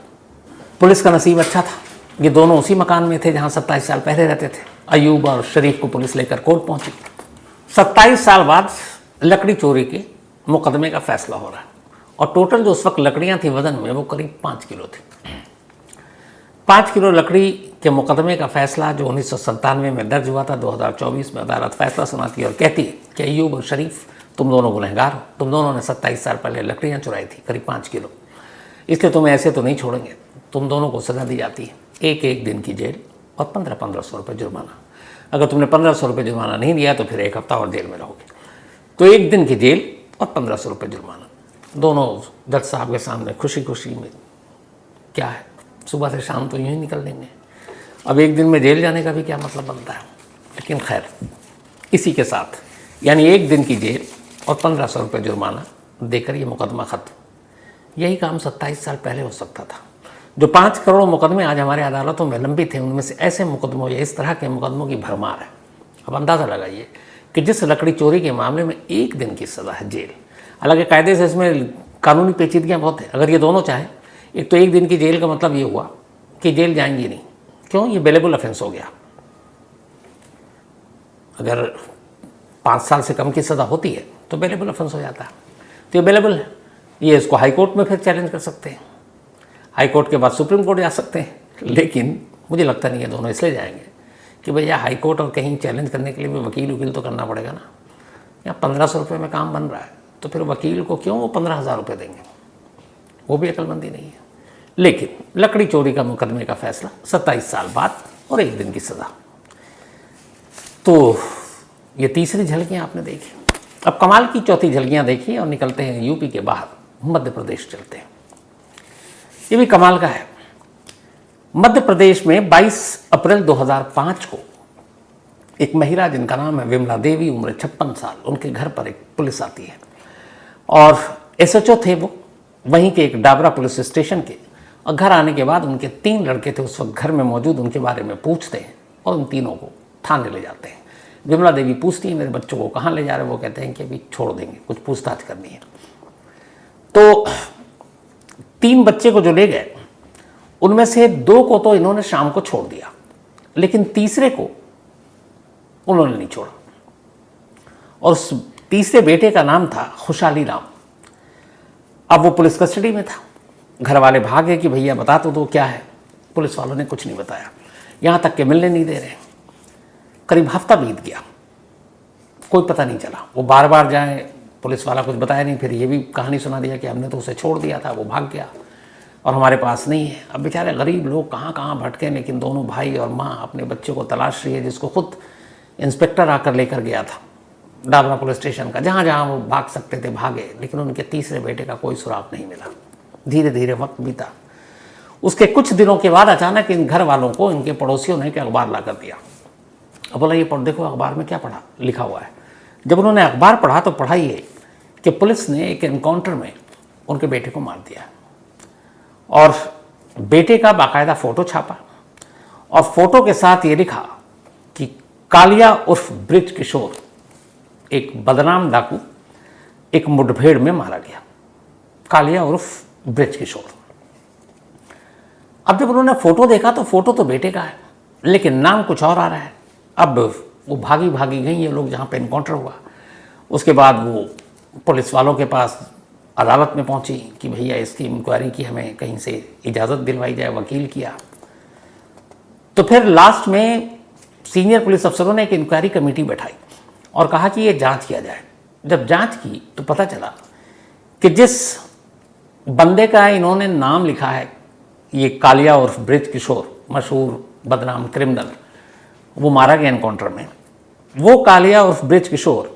पुलिस का नसीब अच्छा था, ये दोनों उसी मकान में थे जहाँ 27 साल पहले रहते थे। अयूब और शरीफ को पुलिस लेकर कोर्ट पहुंची। 27 साल बाद लकड़ी चोरी के मुकदमे का फैसला हो रहा है, और टोटल जो उस वक्त लकड़ियाँ थी वजन में वो करीब 5 किलो थी। 5 किलो लकड़ी के मुकदमे का फैसला जो 1997 में दर्ज हुआ था, 2024 में अदालत फैसला सुनाती है और कहती है कि अयूब और शरीफ तुम दोनों गुनहगार हो, तुम दोनों ने 27 साल पहले लकड़ियाँ चुराई थी करीब 5 किलो, इसलिए तुम्हें ऐसे तो नहीं छोड़ेंगे। तुम दोनों को सजा दी जाती है, 1-1 दिन की जेल और 1500-1500 रुपये जुर्माना। अगर तुमने 1500 रुपये जुर्माना नहीं दिया तो फिर 1 हफ्ता और जेल में रहोगे। तो 1 दिन की जेल और 1500 रुपये जुर्माना, दोनों जज साहब के सामने खुशी खुशी में। क्या है, सुबह से शाम तो यूँ ही निकल देंगे, अब 1 दिन में जेल जाने का भी क्या मतलब बनता है। लेकिन खैर, इसी के साथ यानी 1 दिन की जेल और 1500 रुपये जुर्माना देकर ये मुकदमा खत्म। यही काम 27 साल पहले हो सकता था। जो 5 करोड़ मुकदमे आज हमारे अदालतों में लंबित हैं, उनमें से ऐसे मुकदमों या इस तरह के मुकदमों की भरमार है। अब अंदाज़ा लगाइए कि जिस लकड़ी चोरी के मामले में 1 दिन की सज़ा है जेल, हालांकि कायदे से इसमें कानूनी पेचीदगियाँ बहुत हैं। अगर ये दोनों चाहें, एक तो 1 दिन की जेल का मतलब ये हुआ कि जेल जाएंगे नहीं, क्यों, ये बेलेबल ऑफेंस हो गया। अगर 5 साल से कम की सज़ा होती है तो बेलेबल ऑफेंस हो जाता है, तो ये बेलेबल है। ये इसको हाई कोर्ट में फिर चैलेंज कर सकते हैं, हाई कोर्ट के बाद सुप्रीम कोर्ट जा सकते हैं। लेकिन मुझे लगता नहीं है दोनों इसलिए जाएंगे कि भैया हाई कोर्ट और कहीं चैलेंज करने के लिए भी वकील तो करना पड़ेगा ना। यहाँ 1500 रुपये में काम बन रहा है, तो फिर वकील को क्यों वो 15,000 रुपये देंगे, वो भी अकलमंदी नहीं है। लेकिन लकड़ी चोरी का मुकदमे का फैसला 27 साल बाद और 1 दिन की सज़ा। तो ये तीसरी झलकियाँ आपने देखी। अब कमाल की चौथी झलकियाँ देखी और निकलते हैं यूपी के बाहर, मध्य प्रदेश चलते हैं। ये भी कमाल का है। मध्य प्रदेश में 22 अप्रैल 2005 को एक महिला जिनका नाम है विमला देवी, उम्र 56 साल, उनके घर पर एक पुलिस आती है और एसएचओ थे वो वहीं के एक डाबरा पुलिस स्टेशन के। और घर आने के बाद उनके 3 लड़के थे उस वक्त घर में मौजूद, उनके बारे में पूछते हैं और उन तीनों को थाने ले जाते हैं। विमला देवी पूछती है मेरे बच्चों को कहाँ ले जा रहे हैं, वो कहते हैं कि अभी छोड़ देंगे, कुछ पूछताछ करनी है। तो 3 बच्चे को जो ले गए, उनमें से 2 को तो इन्होंने शाम को छोड़ दिया, लेकिन तीसरे को उन्होंने नहीं छोड़ा। और उस तीसरे बेटे का नाम था खुशहाली राम। अब वो पुलिस कस्टडी में था। घर वाले भागे कि भैया बता तो दो क्या है। पुलिस वालों ने कुछ नहीं बताया, यहाँ तक कि मिलने नहीं दे रहे। करीब हफ्ता बीत गया, कोई पता नहीं चला। वो बार बार जाए, पुलिस वाला कुछ बताया नहीं। फिर ये भी कहानी सुना दिया कि हमने तो उसे छोड़ दिया था, वो भाग गया और हमारे पास नहीं है। अब बेचारे गरीब लोग कहाँ कहाँ भटके, लेकिन दोनों भाई और माँ अपने बच्चे को तलाश रही है, जिसको खुद इंस्पेक्टर आकर लेकर गया था डाबरा पुलिस स्टेशन का। जहाँ जहाँ वो भाग सकते थे भागे, लेकिन उनके तीसरे बेटे का कोई सुराग नहीं मिला। धीरे धीरे वक्त बीता। उसके कुछ दिनों के बाद अचानक इन घर वालों को इनके पड़ोसियों ने अखबार ला कर दिया। अब बोला ये पढ़ देखो अखबार में क्या पढ़ा लिखा हुआ है। जब उन्होंने अखबार पढ़ा तो पढ़ा ये कि पुलिस ने एक एनकाउंटर में उनके बेटे को मार दिया और बेटे का बाकायदा फ़ोटो छापा और फोटो के साथ ये लिखा कि कालिया उर्फ ब्रिज किशोर, एक बदनाम डाकू, एक मुठभेड़ में मारा गया। कालिया उर्फ ब्रिज किशोर। अब जब उन्होंने फोटो देखा तो फोटो तो बेटे का है, लेकिन नाम कुछ और आ रहा है। अब वो भागी भागी गई ये लोग जहाँ पे एनकाउंटर हुआ। उसके बाद वो पुलिस वालों के पास अदालत में पहुंची कि भैया इसकी इंक्वायरी की हमें कहीं से इजाज़त दिलवाई जाए। वकील किया तो फिर लास्ट में सीनियर पुलिस अफसरों ने एक इंक्वायरी कमेटी बैठाई और कहा कि ये जांच किया जाए। जब जांच की तो पता चला कि जिस बंदे का इन्होंने नाम लिखा है, ये कालिया उर्फ ब्रिज किशोर, मशहूर बदनाम क्रिमिनल, वो मारा गया एनकाउंटर में। वो कालिया उर्फ ब्रिज किशोर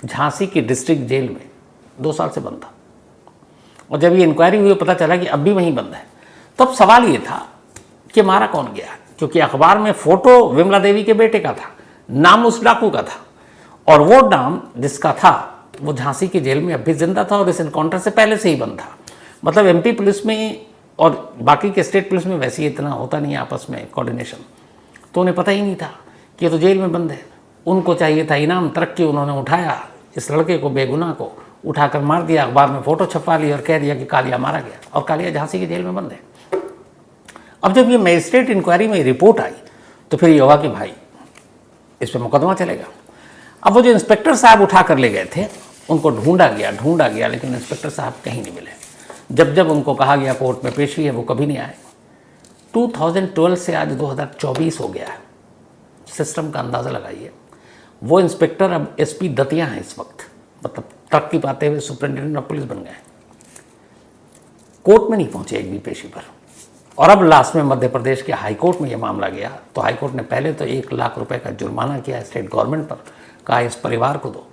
झांसी की डिस्ट्रिक्ट जेल में 2 साल से बंद था। और जब ये इंक्वायरी हुई पता चला कि अब भी वहीं बंद है। तो अब सवाल ये था कि मारा कौन गया, क्योंकि अखबार में फोटो विमला देवी के बेटे का था, नाम उस डाकू का था और वो नाम जिसका था वो झांसी की जेल में अब भी जिंदा था और इस एनकाउंटर से पहले से ही बंद था। मतलब एमपी पुलिस में और बाकी के स्टेट पुलिस में वैसे ही इतना होता नहीं है आपस में कोऑर्डिनेशन, तो उन्हें पता ही नहीं था कि ये तो जेल में बंद है। उनको चाहिए था इनाम, तरक्की, उन्होंने उठाया इस लड़के को, बेगुनाह को उठाकर मार दिया। अखबार में फोटो छपवा ली और कह दिया कि कालिया मारा गया और कालिया झांसी की जेल में बंद है। अब जब ये मजिस्ट्रेट इंक्वायरी में रिपोर्ट आई तो फिर ये हुआ कि भाई इस पर मुकदमा चलेगा। अब वो जो इंस्पेक्टर साहब उठा कर ले गए थे उनको ढूंढा गया, लेकिन इंस्पेक्टर साहब कहीं नहीं मिले। जब उनको कहा गया कोर्ट में पेश हुई है, वो कभी नहीं आए। 2012 से आज 2024 हो गया है। सिस्टम का अंदाज़ा लगाइए। वो इंस्पेक्टर अब एसपी दतिया हैं इस वक्त, मतलब तरक्की पाते हुए सुपरिटेंडेंट ऑफ पुलिस बन गए। कोर्ट में नहीं पहुंचे एक भी पेशी पर। और अब लास्ट में मध्य प्रदेश के हाईकोर्ट में ये मामला गया, तो हाईकोर्ट ने पहले तो 1 लाख रुपए का जुर्माना किया स्टेट गवर्नमेंट पर, कहा इस परिवार को दो,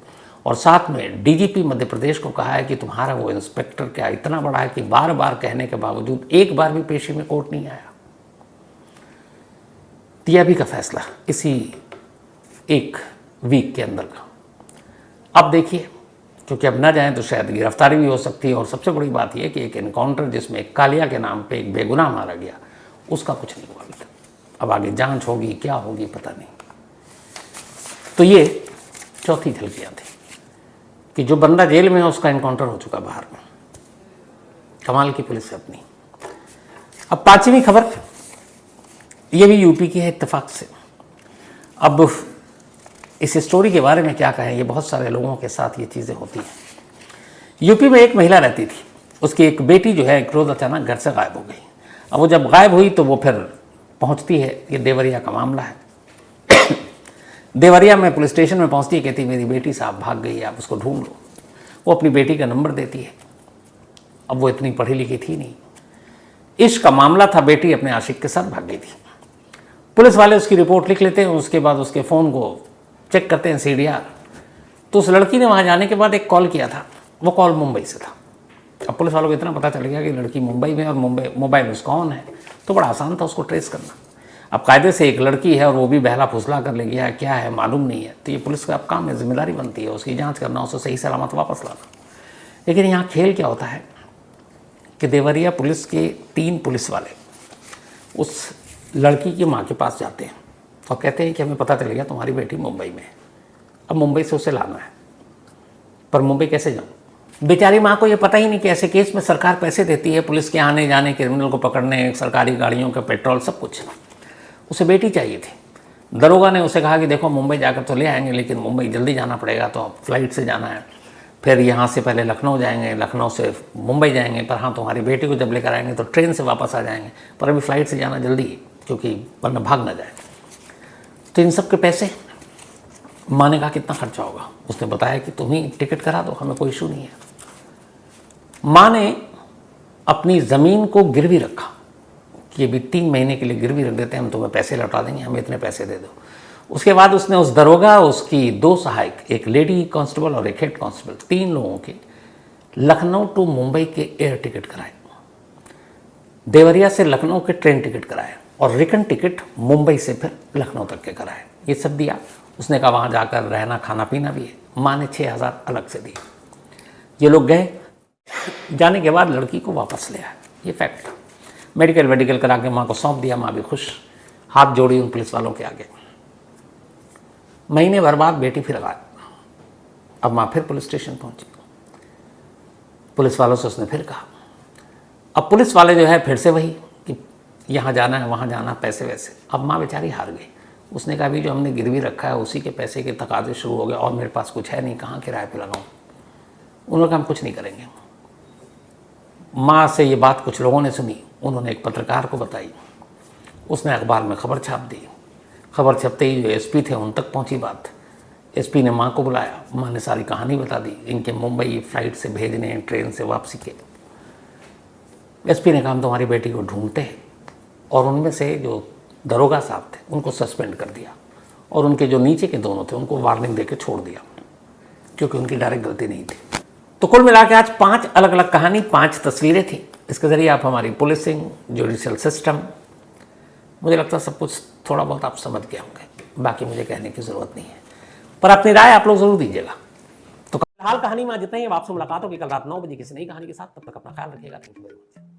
और साथ में डीजीपी मध्य प्रदेश को कहा है कि तुम्हारा वो इंस्पेक्टर क्या इतना बड़ा है कि बार बार कहने के बावजूद एक बार भी पेशी में कोर्ट नहीं आया। टीआईबी का फैसला इसी 1 वीक के अंदर का। अब देखिए, क्योंकि अब ना जाए तो शायद गिरफ्तारी भी हो सकती है, और सबसे बड़ी बात यह कि एक एनकाउंटर जिसमें एक कालिया के नाम पे एक बेगुनाह मारा गया, उसका कुछ नहीं हुआ अभी तक। अब आगे जांच होगी, क्या होगी पता नहीं। तो ये चौथी झलकियां थी कि जो बंदा जेल में है उसका एनकाउंटर हो चुका बाहर में। कमाल की पुलिस है अपनी। अब 5वीं खबर, ये भी यूपी की है इत्तेफाक से। अब इस स्टोरी के बारे में क्या कहें, ये बहुत सारे लोगों के साथ ये चीज़ें होती हैं। यूपी में एक महिला रहती थी, उसकी एक बेटी जो है एक रोज़ अचानक घर से गायब हो गई। अब वो जब गायब हुई तो वो फिर पहुंचती है, ये देवरिया का मामला है। देवरिया में पुलिस स्टेशन में पहुंचती है, कहती मेरी बेटी साहब भाग गई है, आप उसको ढूंढ लो। वो अपनी बेटी का नंबर देती है। अब वो इतनी पढ़ी लिखी थी नहीं, इश्क का मामला था, बेटी अपने आशिक के साथ भाग गई थी। पुलिस वाले उसकी रिपोर्ट लिख लेते हैं, उसके बाद उसके फ़ोन को चेक करते हैं सीडीआर। तो उस लड़की ने वहाँ जाने के बाद एक कॉल किया था, वो कॉल मुंबई से था। अब पुलिस वालों को इतना पता चल गया कि लड़की मुंबई में और मुंबई मोबाइल उसका ऑन है, तो बड़ा आसान था उसको ट्रेस करना। अब कायदे से एक लड़की है और वो भी बहला फुसला कर ले गया, क्या है मालूम नहीं है, तो ये पुलिस का अब काम है, जिम्मेदारी बनती है उसकी जाँच करना, उसको सही सलामत वापस लाना। लेकिन यहाँ खेल क्या होता है कि देवरिया पुलिस के 3 पुलिस वाले उस लड़की की माँ के पास जाते हैं और कहते हैं कि हमें पता चल गया तुम्हारी बेटी मुंबई में है, अब मुंबई से उसे लाना है, पर मुंबई कैसे जाऊँ। बेचारी माँ को ये पता ही नहीं कि ऐसे केस में सरकार पैसे देती है पुलिस के आने जाने, क्रिमिनल को पकड़ने, सरकारी गाड़ियों का पेट्रोल, सब कुछ। उसे बेटी चाहिए थी। दरोगा ने उसे कहा कि देखो मुंबई जाकर तो ले आएंगे, लेकिन मुंबई जल्दी जाना पड़ेगा, तो फ्लाइट से जाना है, फिर यहाँ से पहले लखनऊ जाएंगे, लखनऊ से मुंबई जाएंगे, पर हाँ तुम्हारी बेटी को जब लेकर आएंगे तो ट्रेन से वापस आ जाएंगे, पर अभी फ्लाइट से जाना जल्दी है, क्योंकि वरना भाग ना जाए। तो इन सब के पैसे माँ ने कहा कितना खर्चा होगा। उसने बताया कि तुम ही टिकट करा दो, हमें कोई इशू नहीं है। माँ ने अपनी ज़मीन को गिरवी रखा कि अभी 3 महीने के लिए गिरवी रख देते हैं, हम तुम्हें पैसे लौटा देंगे, हमें इतने पैसे दे दो। उसके बाद उसने उस दरोगा, उसकी 2 सहायक, एक लेडी कांस्टेबल और एक हेड कांस्टेबल, 3 लोगों के लखनऊ टू मुंबई के एयर टिकट कराए, देवरिया से लखनऊ के ट्रेन टिकट कराए, और रिटर्न टिकट मुंबई से फिर लखनऊ तक के कराए। ये सब दिया। उसने कहा वहाँ जाकर रहना खाना पीना भी है। माँ ने 6,000 अलग से दिए। ये लोग गए, जाने के बाद लड़की को वापस ले आए, ये फैक्ट था। मेडिकल करा के माँ को सौंप दिया, माँ भी खुश, हाथ जोड़ी उन पुलिस वालों के आगे। महीने भर बाद बेटी फिर गायब। अब माँ फिर पुलिस स्टेशन पहुंची, पुलिस वालों से उसने फिर कहा। अब पुलिस वाले जो है फिर से वही कि यहाँ जाना है वहाँ जाना, पैसे वैसे। अब माँ बेचारी हार गई। उसने कहा भी जो हमने गिरवी रखा है उसी के पैसे के तकाजे शुरू हो गए, और मेरे पास कुछ है नहीं, कहाँ किराए पे लगाऊँ। उन्होंने कहा हम कुछ नहीं करेंगे। माँ से ये बात कुछ लोगों ने सुनी, उन्होंने एक पत्रकार को बताई, उसने अखबार में खबर छाप दी। खबर छपते ही जो एसपी थे उन तक पहुंची बात। एसपी ने माँ को बुलाया, माँ ने सारी कहानी बता दी, इनके मुंबई फ्लाइट से भेजने, ट्रेन से वापसी के। एसपी ने कहा हम तुम्हारी बेटी को ढूंढते हैं, और उनमें से जो दरोगा साहब थे उनको सस्पेंड कर दिया, और उनके जो नीचे के दोनों थे उनको वार्निंग देकर छोड़ दिया, क्योंकि उनकी डायरेक्ट गलती नहीं थी। तो कुल मिला के आज 5 अलग अलग कहानी, 5 तस्वीरें थी। इसके ज़रिए आप हमारी पुलिसिंग, जुडिशियल सिस्टम, मुझे लगता है सब कुछ थोड़ा बहुत आप समझ गए होंगे, बाकी मुझे कहने की ज़रूरत नहीं है, पर अपनी राय आप लोग ज़रूर दीजिएगा। तो फिलहाल कहानी में जितना ही, अब आपसे मुलाकात होगी कल रात 9 बजे किसी नई कहानी के साथ। तब तक अपना ख्याल रखिएगा। Thank you very much.